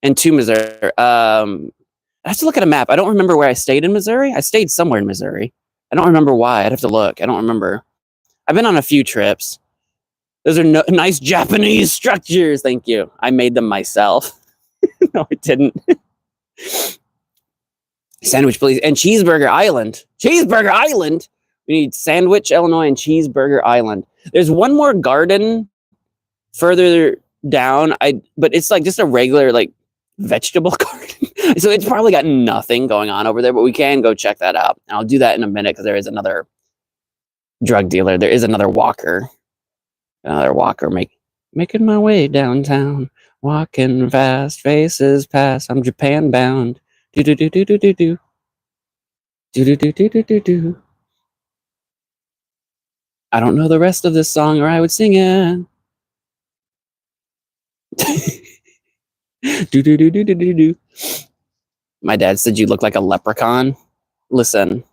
and to Missouri. I have to look at a map. I don't remember where I stayed in Missouri. I stayed somewhere in Missouri. I don't remember why. I'd have to look. I don't remember. I've been on a few trips. Those are nice Japanese structures. Thank you. I made them myself. No, I didn't. Sandwich, please. And Cheeseburger Island. Cheeseburger Island? We need Sandwich, Illinois, and Cheeseburger Island. There's one more garden further down. But it's like just a regular like vegetable garden. So it's probably got nothing going on over there, but we can go check that out. And I'll do that in a minute because there is another drug dealer. There is another walker. Making my way downtown. Walking fast, faces pass. I'm Japan bound. Do do do do do do do. Do do do do do do do. I don't know the rest of this song or I would sing it. Do do do do do do do. My dad said you look like a leprechaun. Listen,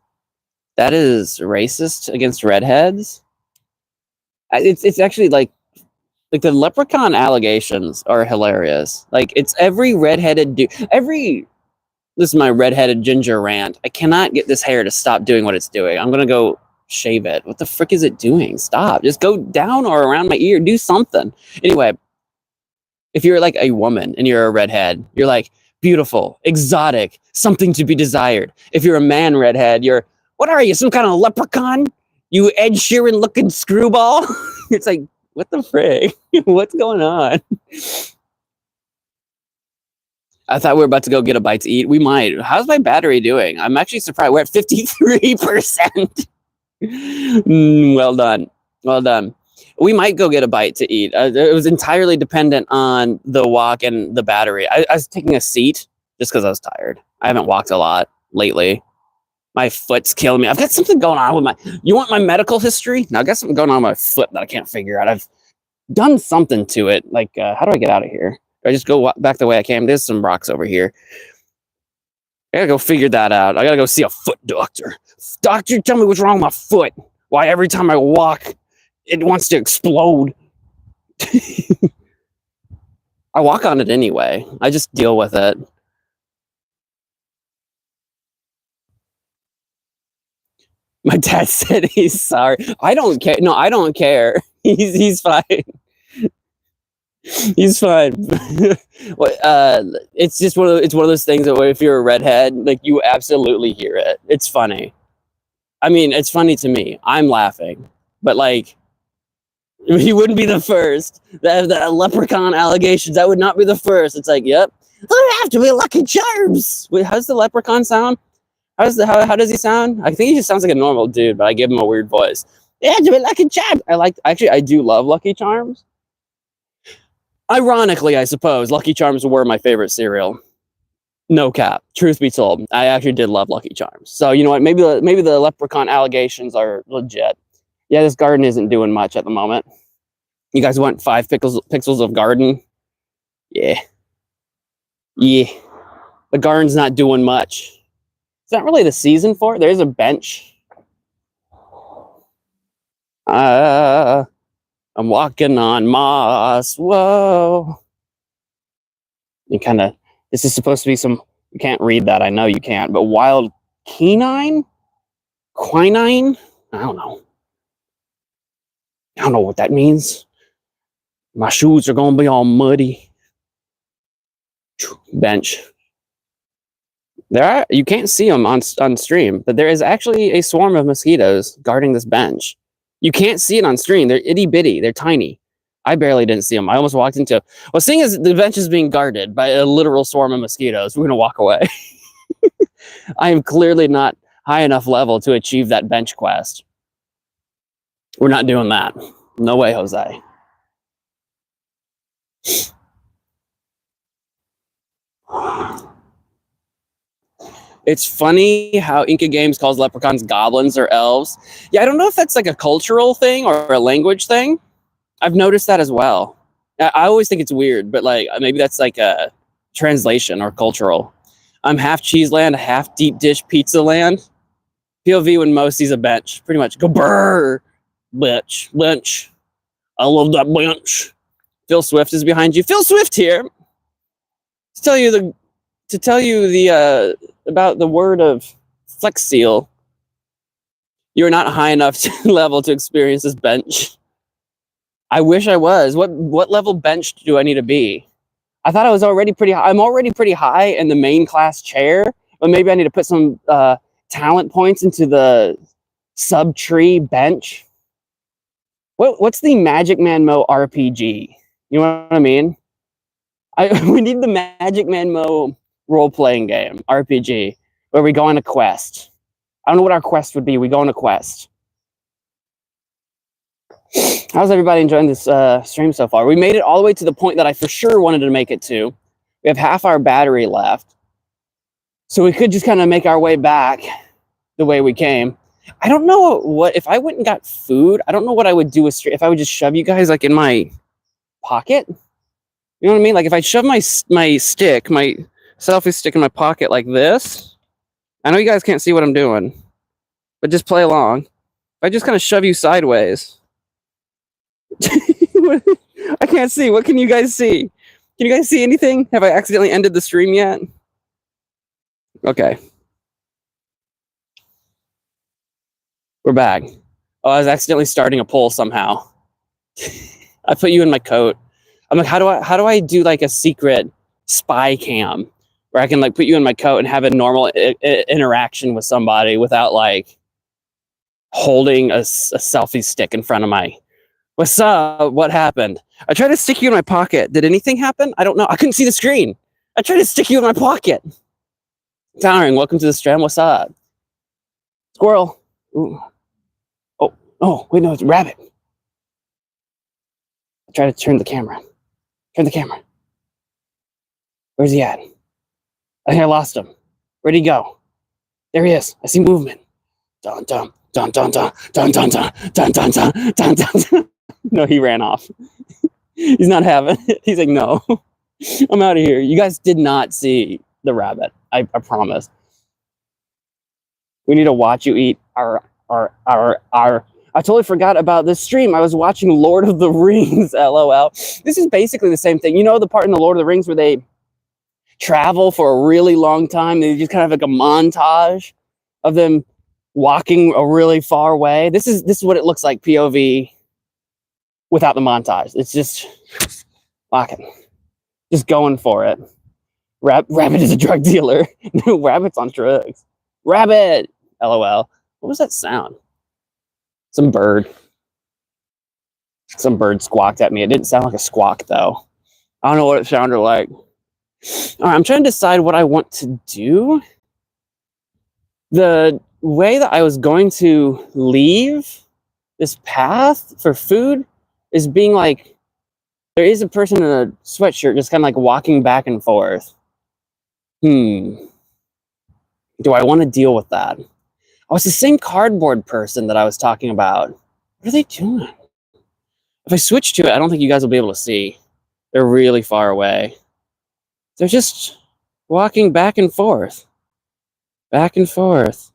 that is racist against redheads. It's actually like the leprechaun allegations are hilarious. Like it's every redheaded dude. This is my redheaded ginger rant. I cannot get this hair to stop doing what it's doing. I'm gonna go shave it. What the frick is it doing? Stop. Just go down or around my ear. Do something. Anyway, if you're like a woman and you're a redhead, you're like beautiful, exotic, something to be desired. If you're a man redhead, what are you? Some kind of leprechaun? You Ed Sheeran looking screwball? It's like, what the frick? What's going on? I thought we were about to go get a bite to eat. We might. How's my battery doing? I'm actually surprised. We're at 53%. Well done. Well done. We might go get a bite to eat. It was entirely dependent on the walk and the battery. I was taking a seat just because I was tired. I haven't walked a lot lately. My foot's killing me. I've got something going on with you want my medical history? Now, I've got something going on with my foot that I can't figure out. I've done something to it. Like, how do I get out of here? Do I just go back the way I came? There's some rocks over here. I gotta go figure that out. I gotta go see a foot doctor. Doctor, tell me what's wrong with my foot. Why every time I walk, it wants to explode. I walk on it anyway. I just deal with it. My dad said he's sorry. I don't care. No, I don't care. He's fine. He's fine. It's just one of those things that if you're a redhead, like you absolutely hear it. It's funny. I mean, it's funny to me. I'm laughing, but like, he wouldn't be the first. The leprechaun allegations. That would not be the first. It's like, yep. There have to be Lucky Charms. Wait, how's the leprechaun sound? How does he sound? I think he just sounds like a normal dude, but I give him a weird voice. There have to be Lucky Charms. I do love Lucky Charms. Ironically, I suppose Lucky Charms were my favorite cereal. No cap. Truth be told, I actually did love Lucky Charms. So you know what? Maybe the leprechaun allegations are legit. Yeah, this garden isn't doing much at the moment. You guys want 5 pixels of garden? Yeah. Yeah. The garden's not doing much. It's not really the season for it. There's a bench. I'm walking on moss. Whoa. You kind of, this is supposed to be some, you can't read that. I know you can't, but wild quinine? Quinine? I don't know. I don't know what that means. My shoes are going to be all muddy. Bench. You can't see them on stream, but there is actually a swarm of mosquitoes guarding this bench. You can't see it on stream. They're itty bitty. They're tiny. I barely didn't see them. I almost walked into. Well, seeing as the bench is being guarded by a literal swarm of mosquitoes, we're gonna walk away. I am clearly not high enough level to achieve that bench quest. We're not doing that. No way, Jose. It's funny how Inca Games calls leprechauns goblins or elves. Yeah, I don't know if that's like a cultural thing or a language thing. I've noticed that as well. I always think it's weird, but like maybe that's like a translation or cultural. I'm half cheese land, half deep dish pizza land. POV when Mo sees a bench. Pretty much go brrr. Bench. I love that bench. Phil Swift is behind you. Phil Swift here. To tell you the about the word of Flex Seal. You're not high enough level to experience this bench. I wish I was. What level bench do I need to be? I thought I was already pretty high. I'm already pretty high in the main class chair, but maybe I need to put some talent points into the sub-tree bench. What's the MagicManMo RPG? You know what I mean? We need the MagicManMo role-playing game, RPG, where we go on a quest. I don't know what our quest would be. We go on a quest. How's everybody enjoying this stream so far? We made it all the way to the point that I for sure wanted to make it to. We have half our battery left. So we could just kind of make our way back the way we came. I don't know what, if I went and got food, I don't know what I would do with if I would just shove you guys like in my pocket. You know what I mean? Like if I shove my stick, my selfie stick in my pocket like this. I know you guys can't see what I'm doing, but just play along. If I just kind of shove you sideways. I can't see. What can you guys see? Can you guys see anything? Have I accidentally ended the stream yet? Okay. We're back. Oh, I was accidentally starting a poll somehow. I put you in my coat. I'm like, how do I do like a secret spy cam where I can like put you in my coat and have a normal interaction with somebody without like holding a selfie stick in front of my. What's up? What happened? I tried to stick you in my pocket. Did anything happen? I don't know. I couldn't see the screen. I tried to stick you in my pocket. Towering, welcome to the stream. What's up? Squirrel. Ooh. Oh, wait, no, it's a rabbit. I try to turn the camera. Turn the camera. Where's he at? I think I lost him. Where'd he go? There he is. I see movement. Dun dun dun dun dun dun dun dun dun dun dun dun dun. No, he ran off. He's not having it. He's like, no, I'm out of here. You guys did not see the rabbit. I promise. We need to watch you eat our. I totally forgot about this stream. I was watching Lord of the Rings, LOL. This is basically the same thing. You know the part in the Lord of the Rings where they travel for a really long time? They just kind of like a montage of them walking a really far way. This is what it looks like POV without the montage. It's just walking, just going for it. Rabbit is a drug dealer. No, Rabbit's on drugs. Rabbit, LOL. What was that sound? Some bird squawked at me. It didn't sound like a squawk though. I don't know what it sounded like. All right, I'm trying to decide what I want to do. The way that I was going to leave this path for food is being like, there is a person in a sweatshirt just kind of like walking back and forth. Do I want to deal with that? Oh, it's the same cardboard person that I was talking about. What are they doing? If I switch to it, I don't think you guys will be able to see. They're really far away. They're just walking back and forth. Back and forth.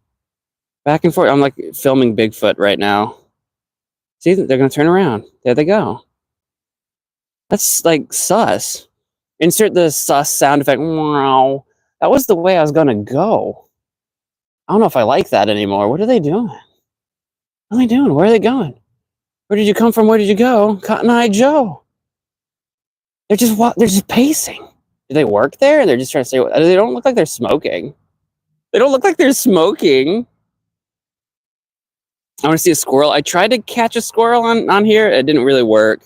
Back and forth. I'm like filming Bigfoot right now. See, they're going to turn around. There they go. That's like sus. Insert the sus sound effect. Wow. That was the way I was going to go. I don't know if I like that anymore. What are they doing? What are they doing? Where are they going? Where did you come from? Where did you go? Cotton Eye Joe. They're just pacing. Do they work there? They're just trying to say, they don't look like they're smoking. They don't look like they're smoking. I want to see a squirrel. I tried to catch a squirrel on here. It didn't really work.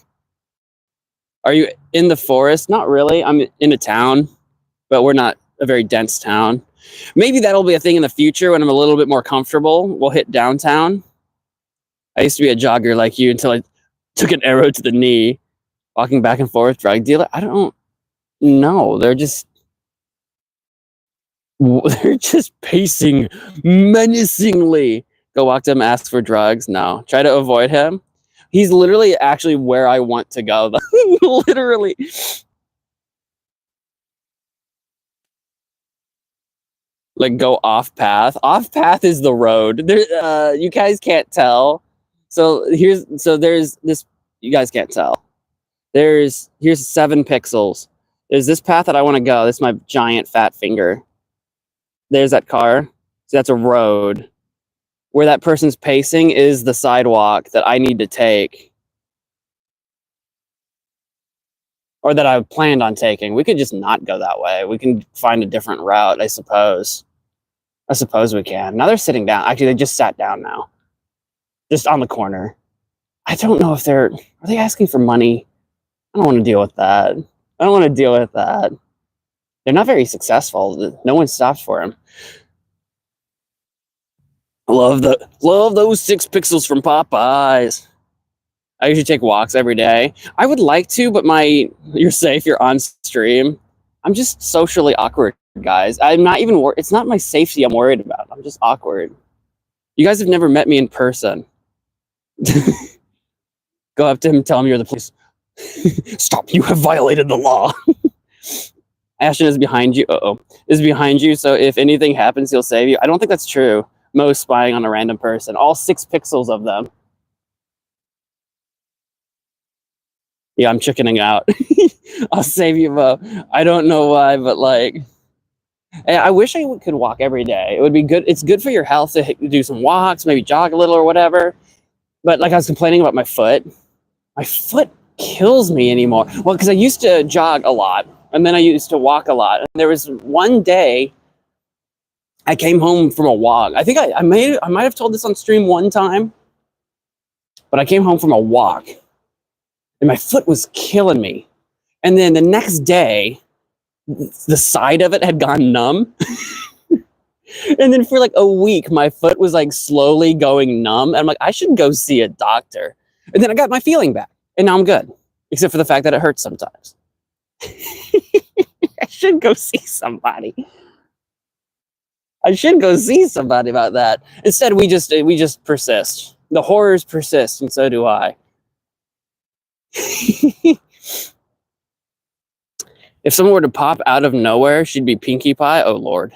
Are you in the forest? Not really. I'm in a town, but we're not a very dense town. Maybe that'll be a thing in the future when I'm a little bit more comfortable. We'll hit downtown. I used to be a jogger like you until I took an arrow to the knee, walking back and forth, drug dealer. I don't know. They're just pacing menacingly. Go walk to him, ask for drugs. No, try to avoid him. He's literally actually where I want to go. Literally. Like go off path. Off path is the road. There, you guys can't tell. So there's this. You guys can't tell. Here's 7 pixels. There's this path that I want to go. This is my giant fat finger. There's that car. So that's a road. Where that person's pacing is the sidewalk that I need to take. Or that I planned on taking. We could just not go that way. We can find a different route, I suppose. I suppose we can. Now they're sitting down. Actually, they just sat down now. Just on the corner. I don't know if are they asking for money? I don't want to deal with that. I don't want to deal with that. They're not very successful. No one stopped for him. Love those 6 pixels from Popeyes. I usually take walks every day. I would like to, but you're safe. You're on stream. I'm just socially awkward, guys. I'm not even worried. It's not my safety I'm worried about. I'm just awkward. You guys have never met me in person. Go up to him, tell him you're the police. Stop! You have violated the law. Ashton is behind you. Is behind you. So if anything happens, he'll save you. I don't think that's true. Mo's spying on a random person. All 6 pixels of them. Yeah, I'm chickening out. I'll save you, Mo. I don't know why, but like, I wish I could walk every day. It would be good. It's good for your health to do some walks, maybe jog a little or whatever. But like I was complaining about my foot. My foot kills me anymore. Well, because I used to jog a lot, and then I used to walk a lot. And there was one day I came home from a walk. I think I might have told this on stream one time, but I came home from a walk. And my foot was killing me. And then the next day, the side of it had gone numb. And then for like a week, my foot was like slowly going numb. And I'm like, I should go see a doctor. And then I got my feeling back. And now I'm good. Except for the fact that it hurts sometimes. I should go see somebody. I should go see somebody about that. Instead, we just persist. The horrors persist, and so do I. If someone were to pop out of nowhere, she'd be Pinkie Pie. Oh, Lord.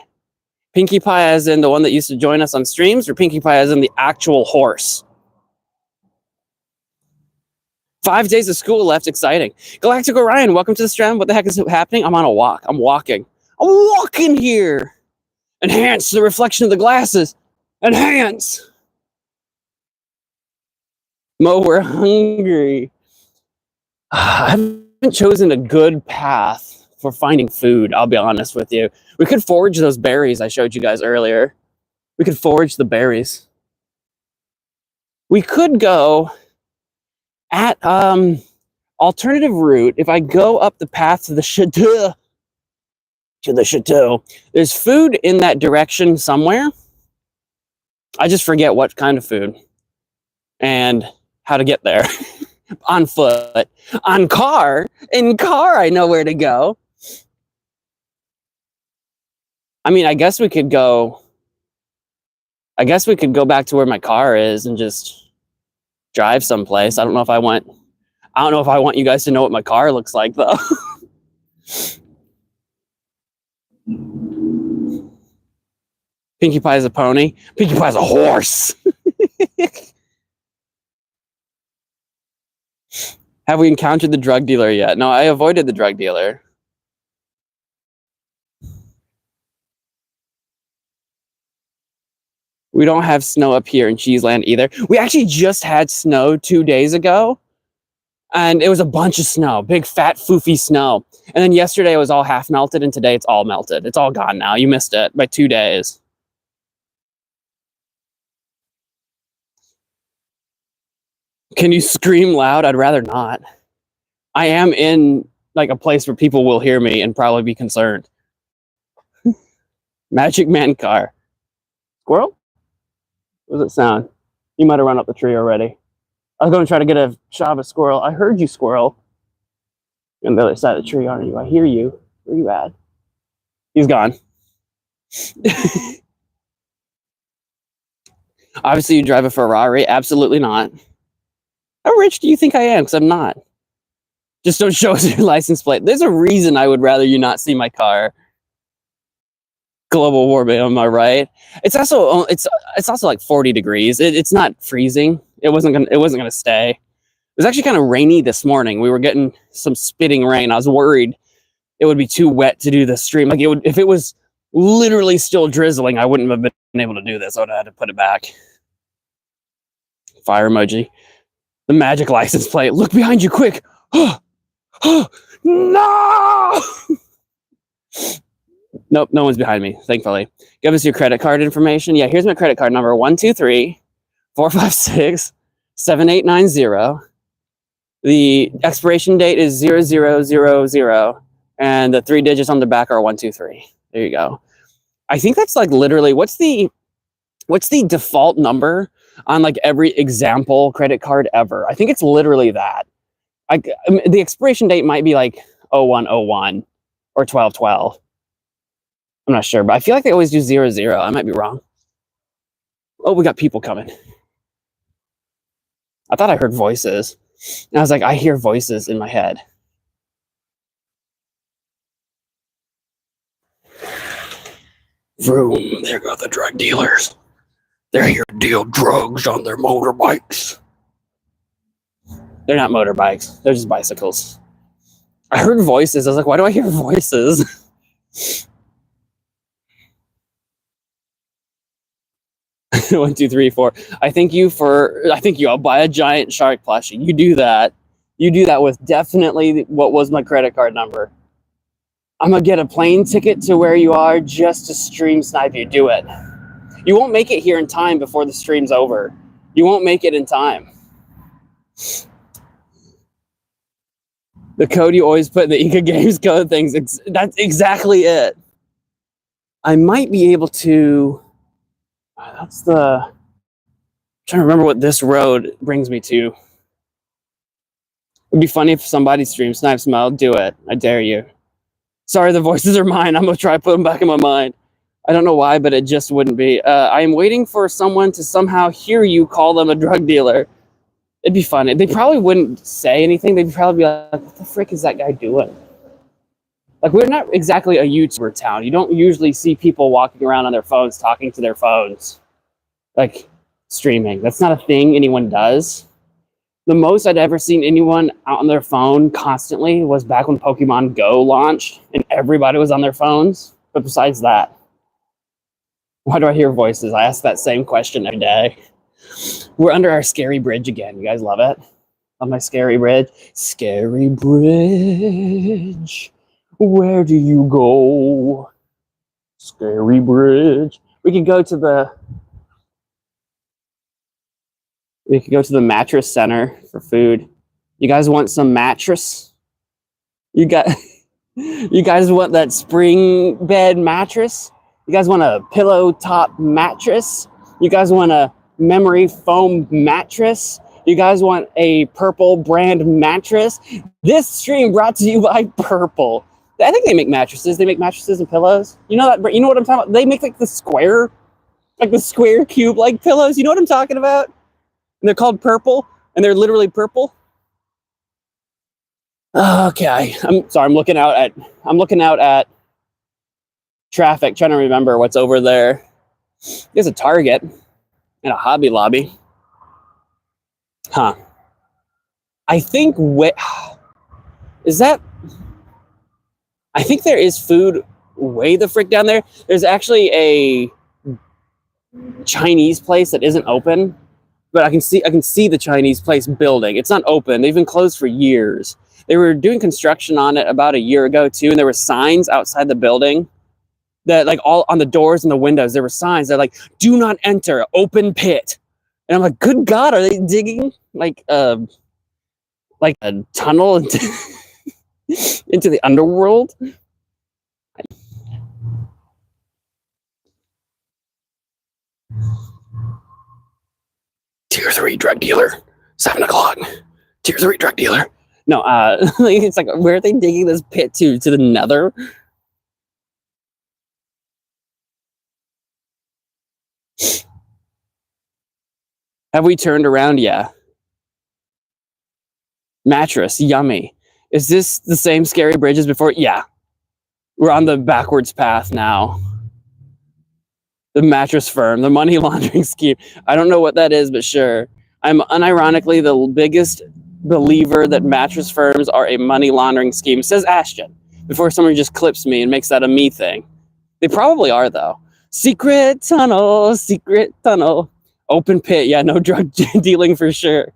Pinkie Pie as in the one that used to join us on streams, or Pinkie Pie as in the actual horse? 5 days of school left. Exciting. Galactic Orion, welcome to the stream. What the heck is happening? I'm on a walk. I'm walking. I'm walking here. Enhance the reflection of the glasses. Enhance. Mo, we're hungry. I haven't chosen a good path for finding food, I'll be honest with you. We could forage those berries I showed you guys earlier. We could forage the berries. We could go at alternative route. If I go up the path to the to the chateau. There's food in that direction somewhere. I just forget what kind of food and how to get there. On foot, in car, I know where to go. I mean, I guess we could go back to where my car is and just drive someplace. I don't know if I want you guys to know what my car looks like, though. Pinkie Pie's a pony. Pinkie Pie's a horse. Have we encountered the drug dealer yet? No, I avoided the drug dealer. We don't have snow up here in Cheeseland either. We actually just had snow 2 days ago. And it was a bunch of snow, big fat foofy snow. And then yesterday it was all half melted, and today it's all melted. It's all gone now. You missed it by 2 days. Can you scream loud? I'd rather not. I am in like a place where people will hear me and probably be concerned. Magic Man car. Squirrel? What does it sound? You might have run up the tree already. I was going to try to get a shot of a squirrel. I heard you, squirrel. You're on the other side of the tree, aren't you? I hear you. Where are you at? He's gone. Obviously, you drive a Ferrari. Absolutely not. How rich do you think I am? Because I'm not. Just don't show us your license plate. There's a reason I would rather you not see my car. Global warming, am I right? It's also like 40 degrees. It's not freezing. It wasn't gonna stay. It was actually kind of rainy this morning. We were getting some spitting rain. I was worried it would be too wet to do the stream. Like if it was literally still drizzling, I wouldn't have been able to do this. I would have had to put it back. Fire emoji. The magic license plate. Look behind you, quick. No! Nope, no one's behind me, thankfully. Give us your credit card information. Yeah, here's my credit card number: 123-456-7890. The expiration date is 0000, and the 3 digits on the back are 123. There you go. I think that's like literally what's the default number on like every example credit card ever? I think it's literally that. The expiration date might be like 0101 or 1212. I'm not sure, but I feel like they always do 00. I might be wrong. Oh, we got people coming. I thought I heard voices. And I was like, I hear voices in my head. Vroom, there go the drug dealers. They're here to deal drugs on their motorbikes. They're not motorbikes. They're just bicycles. I heard voices. I was like, why do I hear voices? 1, 2, 3, 4. I think I'll buy a giant shark plushie. You do that. You do that with definitely what was my credit card number. I'm gonna get a plane ticket to where you are just to stream snipe you. Do it. You won't make it here in time before the stream's over. You won't make it in time. The code you always put in the Ika Games code things. That's exactly it. I might be able to. I'm trying to remember what this road brings me to. It'd be funny if somebody stream snipes me. I'll do it. I dare you. Sorry, the voices are mine. I'm gonna try to put them back in my mind. I don't know why, but it just wouldn't be. I am waiting for someone to somehow hear you call them a drug dealer. It'd be funny. They probably wouldn't say anything. They'd probably be like, what the frick is that guy doing? Like, we're not exactly a YouTuber town. You don't usually see people walking around on their phones, talking to their phones. Like, streaming. That's not a thing anyone does. The most I'd ever seen anyone out on their phone constantly was back when Pokemon Go launched and everybody was on their phones. But besides that, why do I hear voices? I ask that same question every day. We're under our scary bridge again. You guys love it? Love my scary bridge? Scary bridge. Where do you go? Scary bridge. We could go to the mattress center for food. You guys want some mattress? You got You guys want that spring bed mattress? You guys want a pillow top mattress? You guys want a memory foam mattress? You guys want a Purple brand mattress? This stream brought to you by Purple. I think they make mattresses. They make mattresses and pillows. You know that? You know what I'm talking about? They make like the square cube like pillows. You know what I'm talking about? And they're called Purple, and they're literally purple. Okay, I'm sorry. I'm looking out at traffic, trying to remember what's over there. There's a Target and a Hobby Lobby. Huh. I think is that? I think there is food way the frick down there. There's actually a Chinese place that isn't open, but I can see the Chinese place building. It's not open. They've been closed for years. They were doing construction on it about a year ago too, and there were signs outside the building that, like, all on the doors and the windows, there were signs that like, "Do not enter, open pit." And I'm like, good God, are they digging like a tunnel into, into the underworld? Tier 3 drug dealer, 7 o'clock. Tier 3 drug dealer. No, it's like, where are they digging this pit to the nether? Have we turned around? Yeah. Mattress, yummy. Is this the same scary bridge as before? Yeah. We're on the backwards path now. The mattress firm, the money laundering scheme. I don't know what that is, but sure. I'm unironically the biggest believer that mattress firms are a money laundering scheme, says Ashton, before someone just clips me and makes that a me thing. They probably are, though. Secret tunnel, open pit. Yeah, no drug dealing for sure.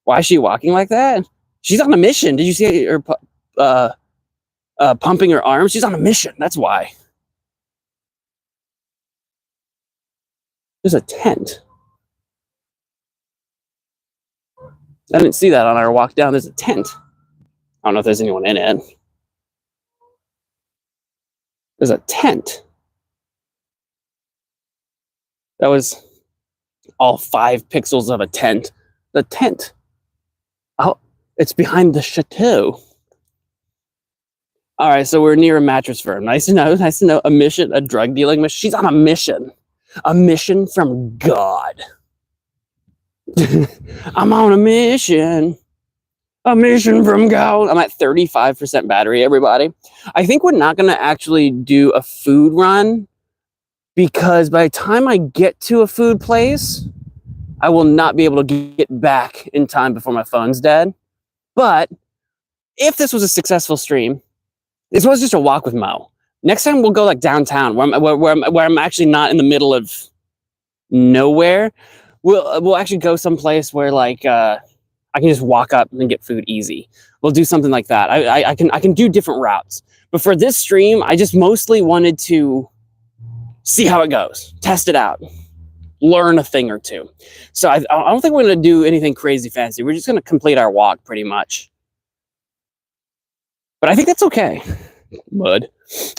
Why is she walking like that? She's on a mission. Did you see her pumping her arms? She's on a mission. That's why. There's a tent. I didn't see that on our walk down. There's a tent. I don't know if there's anyone in it. There's a tent. That was all 5 pixels of a tent. The tent. Oh, it's behind the chateau. All right, so we're near a mattress firm. Nice to know. Nice to know. A mission, a drug dealing mission. She's on a mission. A mission from God. I'm on a mission. A mission from God. I'm at 35% battery, everybody. I think we're not going to actually do a food run, because by the time I get to a food place, I will not be able to get back in time before my phone's dead. But if this was a successful stream, this was just a walk with Mo. Next time we'll go like downtown, where I'm actually not in the middle of nowhere. We'll actually go someplace where like I can just walk up and get food easy. We'll do something like that. I can do different routes. But for this stream, I just mostly wanted to see how it goes, test it out, learn a thing or two. So I don't think we're going to do anything crazy fancy. We're just going to complete our walk pretty much. But I think that's okay, bud.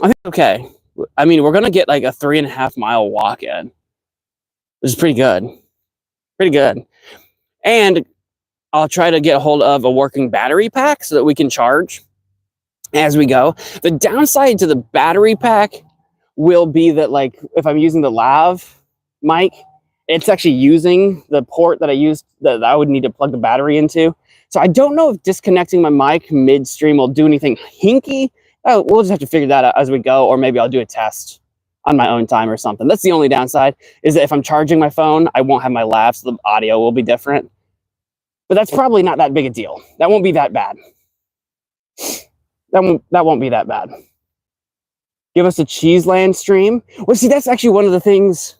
I think okay. I mean, we're going to get like a 3.5 mile walk in, which is pretty good. Pretty good. And I'll try to get a hold of a working battery pack so that we can charge as we go. The downside to the battery pack will be that, like, if I'm using the lav mic, it's actually using the port that I used that I would need to plug the battery into. So I don't know if disconnecting my mic midstream will do anything hinky. We'll just have to figure that out as we go, or maybe I'll do a test on my own time or something. That's the only downside, is that if I'm charging my phone, I won't have my lav, so the audio will be different. But that's probably not that big a deal. That won't be that bad. That won't be that bad. Give us a Cheeseland stream. Well, see, that's actually one of the things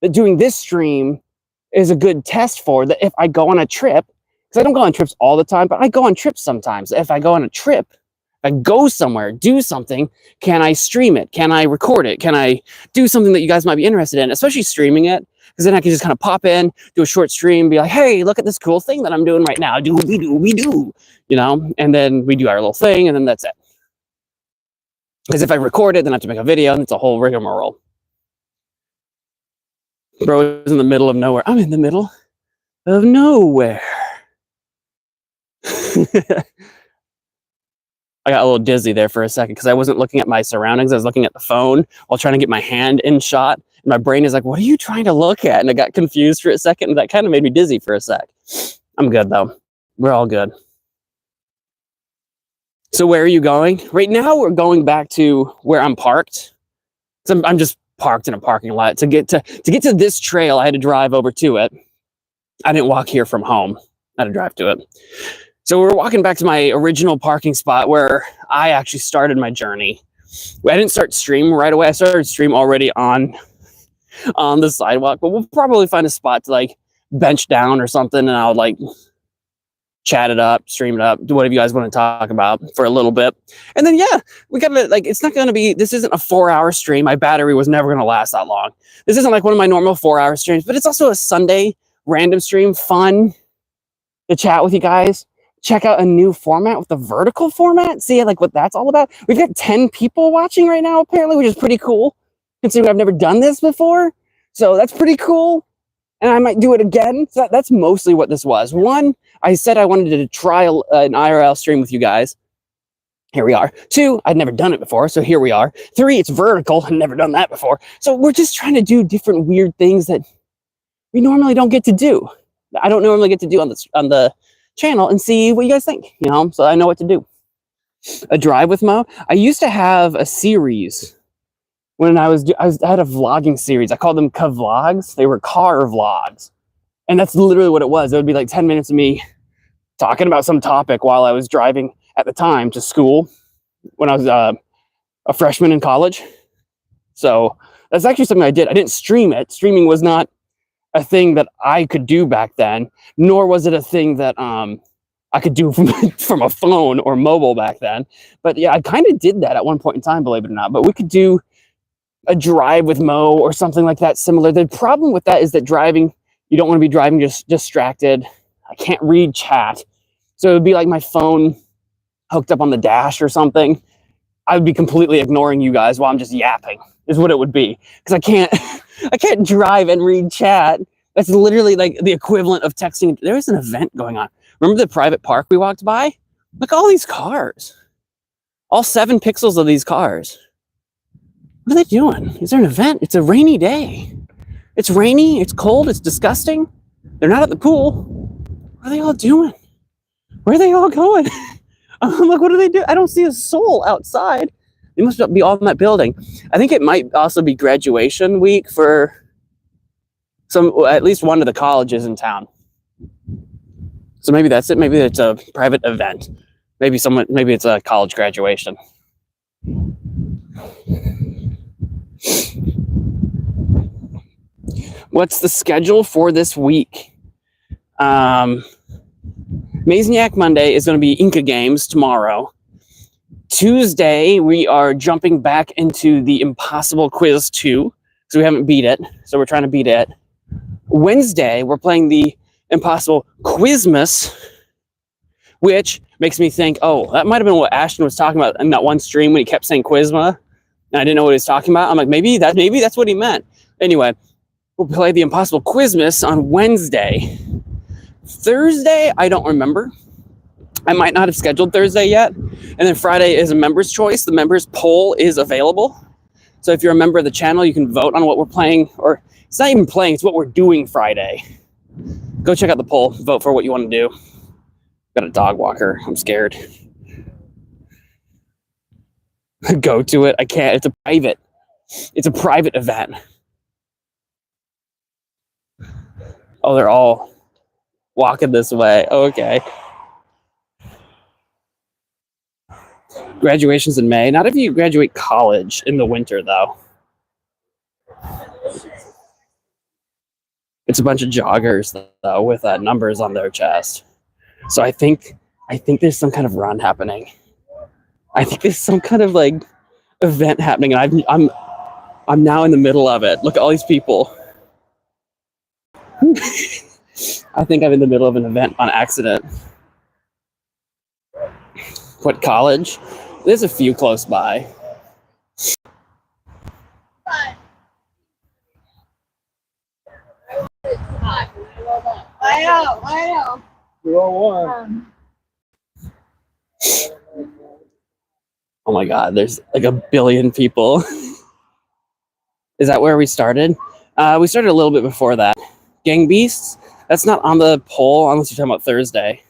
that doing this stream is a good test for. That if I go on a trip, because I don't go on trips all the time, but I go on trips sometimes. If I go on a trip, I go somewhere, do something, can I stream it? Can I record it? Can I do something that you guys might be interested in, especially streaming it? Because then I can just kind of pop in, do a short stream, be like, hey, look at this cool thing that I'm doing right now. Do, you know, and then we do our little thing, and then that's it. Because if I record it, then I have to make a video, and it's a whole rigmarole. Bro is in the middle of nowhere. I'm in the middle of nowhere. I got a little dizzy there for a second because I wasn't looking at my surroundings. I was looking at the phone while trying to get my hand in shot. And my brain is like, what are you trying to look at? And I got confused for a second, and that kind of made me dizzy for a sec. I'm good, though. We're all good. So where are you going? Right now, we're going back to where I'm parked. So I'm just parked in a parking lot. To get to this trail, I had to drive over to it. I didn't walk here from home. I had to drive to it. So we're walking back to my original parking spot where I actually started my journey. I didn't start stream right away. I started stream already on the sidewalk, but we'll probably find a spot to like bench down or something, and I'll like chat it up, stream it up, do whatever you guys want to talk about for a little bit. And then, yeah, we gotta like, it's not gonna be, this isn't a 4-hour stream. My battery was never gonna last that long. This isn't like one of my normal 4-hour streams, but it's also a Sunday random stream, fun to chat with you guys. Check out a new format with the vertical format. See like what that's all about. We've got 10 people watching right now, apparently, which is pretty cool, considering I've never done this before. So that's pretty cool. And I might do it again. So that's mostly what this was. 1, I said I wanted to try an IRL stream with you guys. Here we are. 2, I'd never done it before, so here we are. 3, it's vertical. I've never done that before. So we're just trying to do different weird things that we normally don't get to do. I don't normally get to do on the channel, and see what you guys think, you know, so I know what to do. A drive with Mo. I used to have a series when I had a vlogging series. I called them vlogs. They were car vlogs, and that's literally what it was. It would be like 10 minutes of me talking about some topic while I was driving at the time to school when I was a freshman in college. So that's actually something I did. I didn't stream it. Streaming was not a thing that I could do back then, nor was it a thing that I could do from a phone or mobile back then. But yeah, I kind of did that at one point in time, believe it or not. But we could do a drive with Mo or something like that similar. The problem with that is that driving, you don't want to be driving just distracted. I can't read chat. So it would be like my phone hooked up on the dash or something. I would be completely ignoring you guys while I'm just yapping, is what it would be. Because I can't drive and read chat. That's literally like the equivalent of texting. There's an event going on. Remember the private park we walked by? Look at all these cars. All 7 pixels of these cars. What are they doing? Is there an event? It's a rainy day. It's rainy, it's cold, it's disgusting. They're not at the pool. What are they all doing? Where are they all going? I'm like, what do they do? I don't see a soul outside. They must be all in that building. I think it might also be graduation week for at least one of the colleges in town. So maybe that's it. Maybe it's a private event. Maybe it's a college graduation. What's the schedule for this week? Mazniak Monday is going to be Inca Games tomorrow. Tuesday, we are jumping back into the Impossible Quiz 2, because we haven't beat it, so we're trying to beat it. Wednesday, we're playing the Impossible Quizmas, which makes me think, oh, that might have been what Ashton was talking about in that one stream when he kept saying Quizma, and I didn't know what he was talking about. I'm like, maybe that's what he meant. Anyway, we'll play the Impossible Quizmas on Wednesday. Thursday, I don't remember. I might not have scheduled Thursday yet. And then Friday is a member's choice. The members poll is available. So if you're a member of the channel, you can vote on what we're playing, or it's not even playing, it's what we're doing Friday. Go check out the poll, vote for what you want to do. Got a dog walker, I'm scared. Go to it, I can't, it's a private event. Oh, they're all walking this way, okay. Graduation's in May. Not if you graduate college in the winter, though. It's a bunch of joggers, though, with numbers on their chest. So I think there's some kind of run happening. I think there's some kind of like event happening, and I'm now in the middle of it. Look at all these people. I think I'm in the middle of an event on accident. What college? There's a few close by. I know. You all won. Oh my god, there's like a billion people. Is that where we started? We started a little bit before that. Gang Beasts? That's not on the poll unless you're talking about Thursday.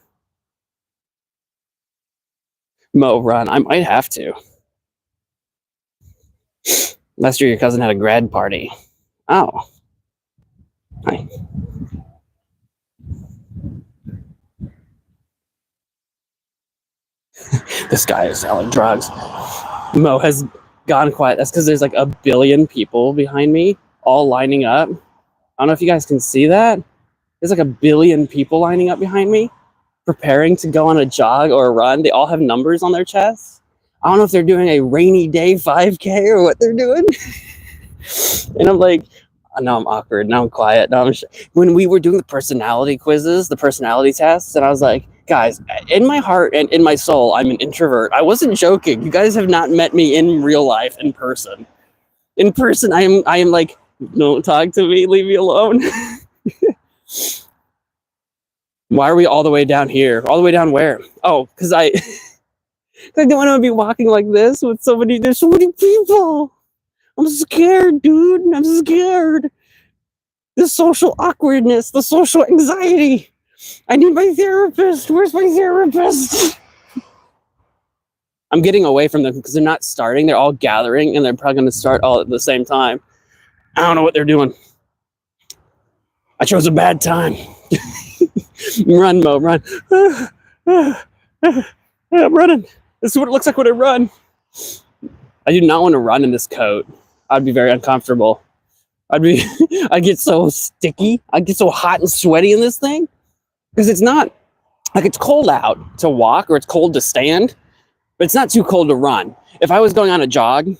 Mo, run. I might have to. Last year your cousin had a grad party. Oh. Hi. This guy is selling drugs. Mo has gone quiet. That's because there's like a billion people behind me, all lining up. I don't know if you guys can see that. There's like a billion people lining up behind me, preparing to go on a jog or a run. They all have numbers on their chests. I don't know if they're doing a rainy day 5K or what they're doing. And I'm like, now I'm awkward. Now I'm quiet. Now I'm when we were doing the personality quizzes, the personality tests, and I was like, guys, in my heart and in my soul, I'm an introvert. I wasn't joking. You guys have not met me in real life, in person. In person, I am like, don't talk to me. Leave me alone. Why are we all the way down here? All the way down where? Oh, because I don't want to be walking like this with so many. There's so many people. I'm scared, dude. I'm scared. The social awkwardness, the social anxiety. I need my therapist. Where's my therapist? I'm getting away from them because they're not starting. They're all gathering, and they're probably going to start all at the same time. I don't know what they're doing. I chose a bad time. Run, Mo, run. I'm running. This is what it looks like when I run. I do not want to run in this coat. I'd be very uncomfortable. I'd get so sticky. I'd get so hot and sweaty in this thing. Because it's not, like it's cold out to walk or it's cold to stand, but it's not too cold to run. If I was going on a jog,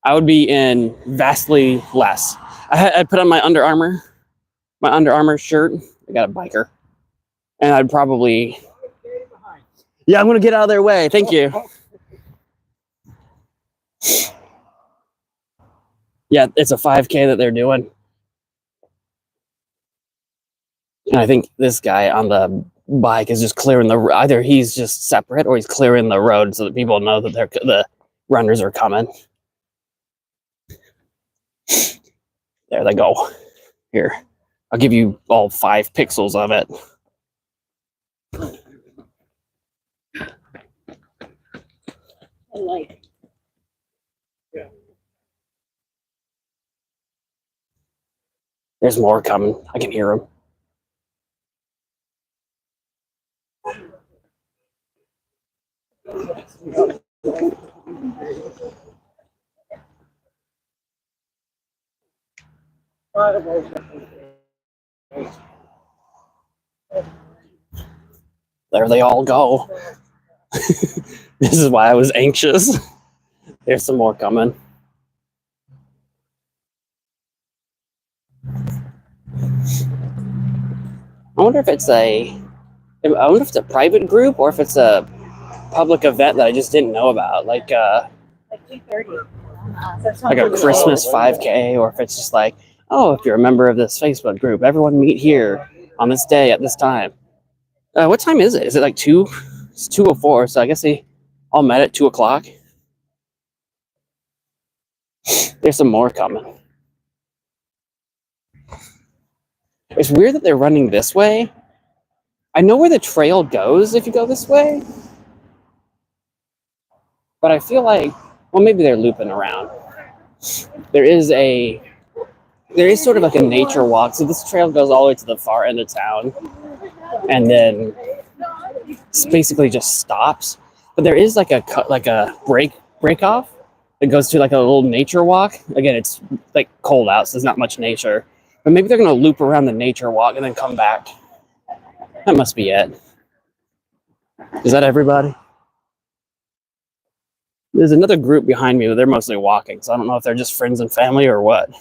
I would be in vastly less. I'd put on my Under Armour shirt. I got a biker. And I'd probably, yeah, I'm going to get out of their way. Thank you. Yeah, it's a 5K that they're doing. And I think this guy on the bike is just clearing either he's just separate or he's clearing the road so that people know that the runners are coming. There they go. Here, I'll give you all 5 pixels of it. I like it. Yeah. There's more coming. I can hear them. There they all go. This is why I was anxious. There's some more coming. I wonder if it's a private group or if it's a public event that I just didn't know about, like 2:30. like a Christmas 5K, or if it's just like, oh, if you're a member of this Facebook group, everyone meet here on this day at this time. What time is it? Is it like 2? It's 2:04, so I guess they all met at 2 o'clock. There's some more coming. It's weird that they're running this way. I know where the trail goes if you go this way. But I feel like, well, maybe they're looping around. There is sort of like a nature walk. So this trail goes all the way to the far end of town. And then it's basically just stops. But there is like a break off. It goes to like a little nature walk. Again, it's like cold out, so there's not much nature. But maybe they're going to loop around the nature walk and then come back. That must be it. Is that everybody? There's another group behind me, but they're mostly walking, so I don't know if they're just friends and family or what.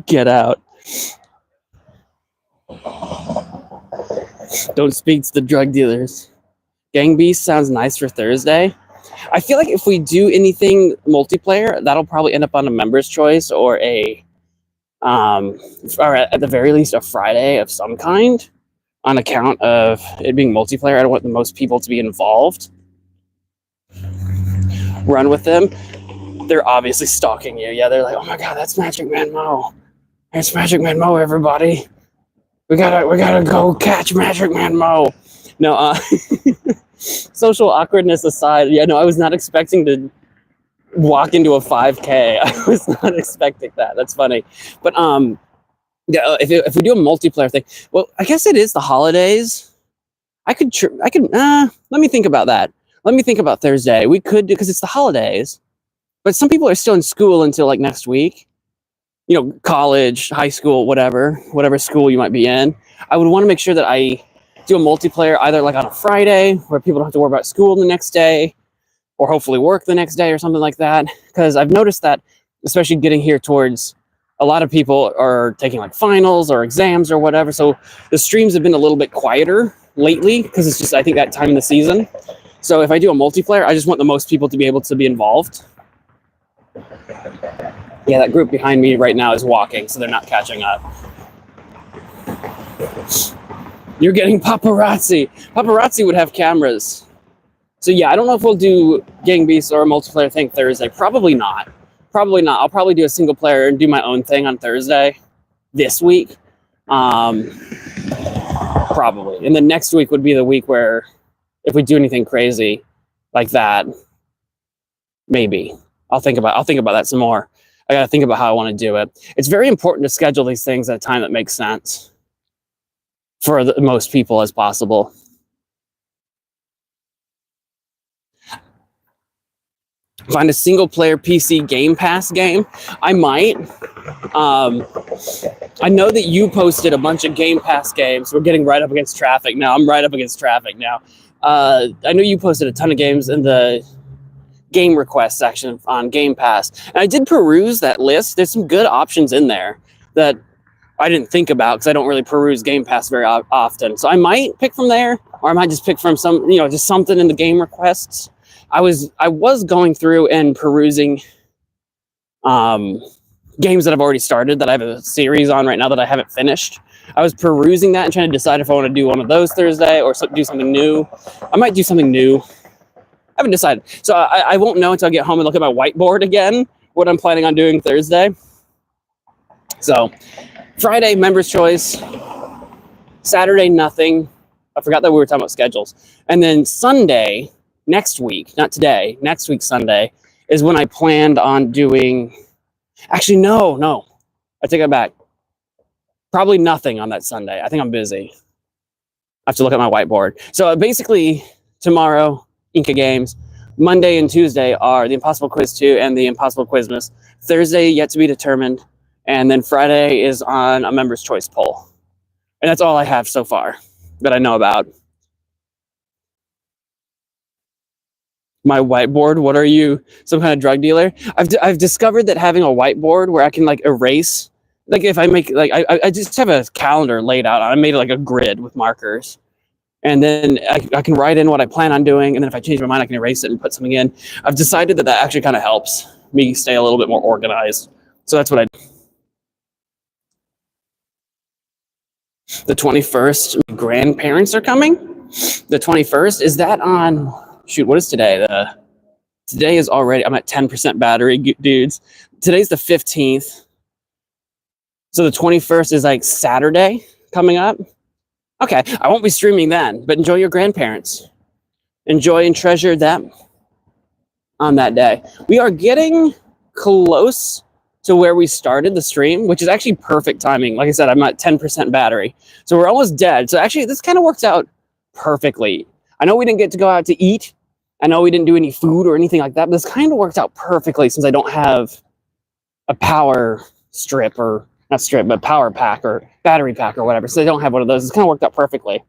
Get out. Don't speak to the drug dealers. Gang Beast sounds nice for Thursday. I feel like if we do anything multiplayer, that'll probably end up on a member's choice or a or at the very least a Friday of some kind, on account of it being multiplayer. I don't want the most people to be involved. Run with them. They're obviously stalking you. Yeah, they're like, oh my god, that's MagicManMo. It's MagicManMo, everybody. We gotta go catch MagicManMo. No, social awkwardness aside, yeah, no, I was not expecting to walk into a 5K. I was not expecting that. That's funny. But yeah, if we do a multiplayer thing, well, I guess it is the holidays. I could let me think about that. Let me think about Thursday. We could do, because it's the holidays, but some people are still in school until like next week. You know, college, high school, whatever school you might be in. I would want to make sure that I do a multiplayer either like on a Friday where people don't have to worry about school the next day, or hopefully work the next day or something like that. Because I've noticed that, especially getting here towards, a lot of people are taking like finals or exams or whatever. So the streams have been a little bit quieter lately because it's just, I think, that time in the season. So if I do a multiplayer, I just want the most people to be able to be involved. Yeah, that group behind me right now is walking, so they're not catching up. You're getting paparazzi. Paparazzi would have cameras. So yeah, I don't know if we'll do Gang Beasts or a multiplayer thing Thursday. Probably not. Probably not. I'll probably do a single player and do my own thing on Thursday this week. Probably. And then next week would be the week where, if we do anything crazy like that, maybe. I'll think about that some more. I gotta think about how I want to do it. It's very important to schedule these things at a time that makes sense for the most people as possible. Find a single player PC Game Pass game. I might. I know that you posted a bunch of Game Pass games. We're getting right up against traffic now. I'm right up against traffic now. I know you posted a ton of games in the game request section on Game Pass. And I did peruse that list. There's some good options in there that I didn't think about because I don't really peruse Game Pass very often. So I might pick from there, or I might just pick from some, just something in the game requests. I was going through and perusing games that I've already started that I have a series on right now that I haven't finished. I was perusing that and trying to decide if I want to do one of those Thursday or do something new. I might do something new. I haven't decided. So I won't know until I get home and look at my whiteboard again, what I'm planning on doing Thursday. So Friday, members' choice. Saturday, nothing. I forgot that we were talking about schedules. And then Sunday, next week, not today, next week Sunday, is when I planned on doing... Actually, no. I take it back. Probably nothing on that Sunday. I think I'm busy. I have to look at my whiteboard. So basically, tomorrow... Inca games. Monday and Tuesday are the Impossible Quiz 2 and the Impossible Quizmas. Thursday, yet to be determined. And then Friday is on a member's choice poll. And that's all I have so far that I know about. My whiteboard, what are you, some kind of drug dealer? I've discovered that having a whiteboard where I can like erase, like if I make, like I just have a calendar laid out. I made like a grid with markers. And then I can write in what I plan on doing. And then if I change my mind, I can erase it and put something in. I've decided that actually kind of helps me stay a little bit more organized. So that's what I do. The 21st, my grandparents are coming. The 21st, is that on, shoot, what is today? Today is already, I'm at 10% battery, dudes. Today's the 15th. So the 21st is like Saturday coming up. Okay, I won't be streaming then, but enjoy your grandparents. Enjoy and treasure them on that day. We are getting close to where we started the stream, which is actually perfect timing. Like I said, I'm at 10% battery. So we're almost dead. So actually, this kind of works out perfectly. I know we didn't get to go out to eat. I know we didn't do any food or anything like that, but this kind of worked out perfectly since I don't have a power strip or... not strip, but power pack or battery pack or whatever. So they don't have one of those. It's kind of worked out perfectly.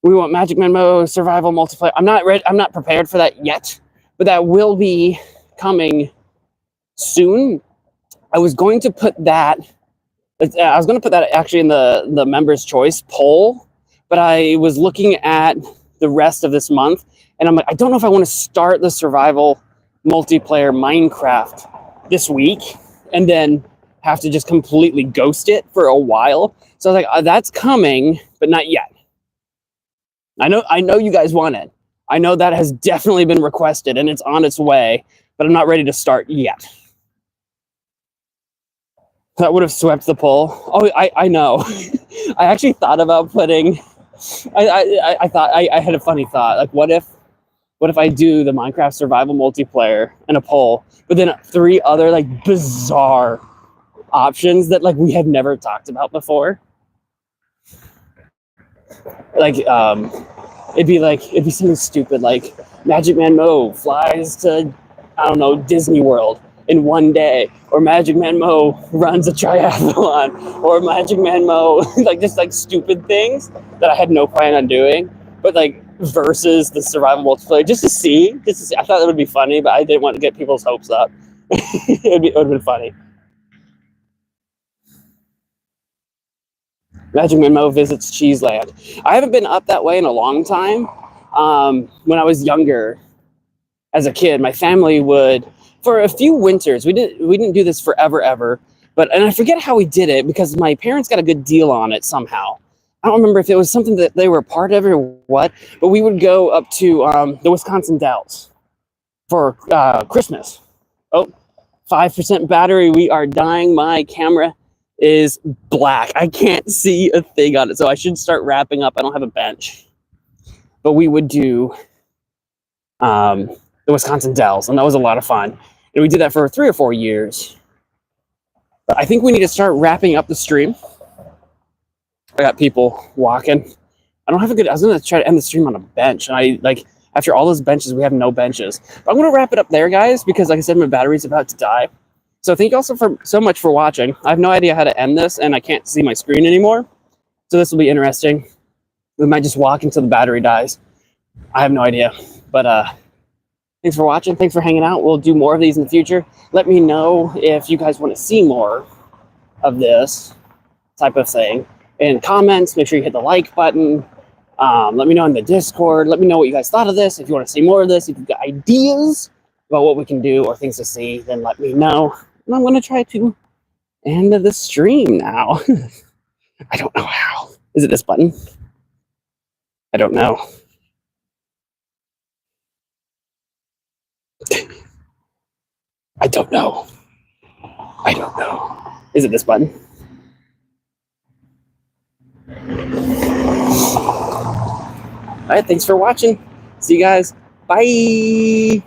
We want MagicManMo survival multiplayer. I'm not ready. I'm not prepared for that yet, but that will be coming soon. I was going to put that. I was going to put that actually in the members' choice poll, but I was looking at the rest of this month, and I'm like, I don't know if I want to start the survival multiplayer Minecraft this week, and then have to just completely ghost it for a while. So I was like, that's coming, but not yet. I know you guys want it. I know that has definitely been requested and it's on its way, but I'm not ready to start yet. That would have swept the poll. Oh, I know. I actually thought about putting. I thought I had a funny thought. Like, what if I do the Minecraft survival multiplayer and a poll, but then 3 other like bizarre options that like we have never talked about before. Like, it'd be something stupid like MagicManMo flies to, I don't know, Disney World in one day, or MagicManMo runs a triathlon, or MagicManMo like just like stupid things that I had no plan on doing, but like versus the survival multiplayer just to see. I thought that would be funny, but I didn't want to get people's hopes up. It would have been funny. MagicManMo visits Cheeseland. I haven't been up that way in a long time. When I was younger, as a kid, my family would, for a few winters, we didn't do this forever ever, and I forget how we did it because my parents got a good deal on it somehow. I don't remember if it was something that they were part of or what, but we would go up to the Wisconsin Dells for Christmas. Oh, 5% battery. We are dying. My camera is black. I can't see a thing on it, so I should start wrapping up. I don't have a bench. But we would do the Wisconsin Dells, and that was a lot of fun. And we did that for 3 or 4 years. But I think we need to start wrapping up the stream. I got people walking. I was going to try to end the stream on a bench, and after all those benches, we have no benches. But I'm going to wrap it up there, guys, because like I said, my battery's about to die. So thank you also so much for watching. I have no idea how to end this, and I can't see my screen anymore. So this will be interesting. We might just walk until the battery dies. I have no idea. But thanks for watching. Thanks for hanging out. We'll do more of these in the future. Let me know if you guys want to see more of this type of thing. In comments, make sure you hit the like button. Let me know in the Discord. Let me know what you guys thought of this. If you want to see more of this, if you've got ideas about what we can do or things to see, then let me know. And I'm going to try to end the stream now. I don't know how. Is it this button? I don't know. I don't know. I don't know. Is it this button? All right, thanks for watching. See you guys. Bye.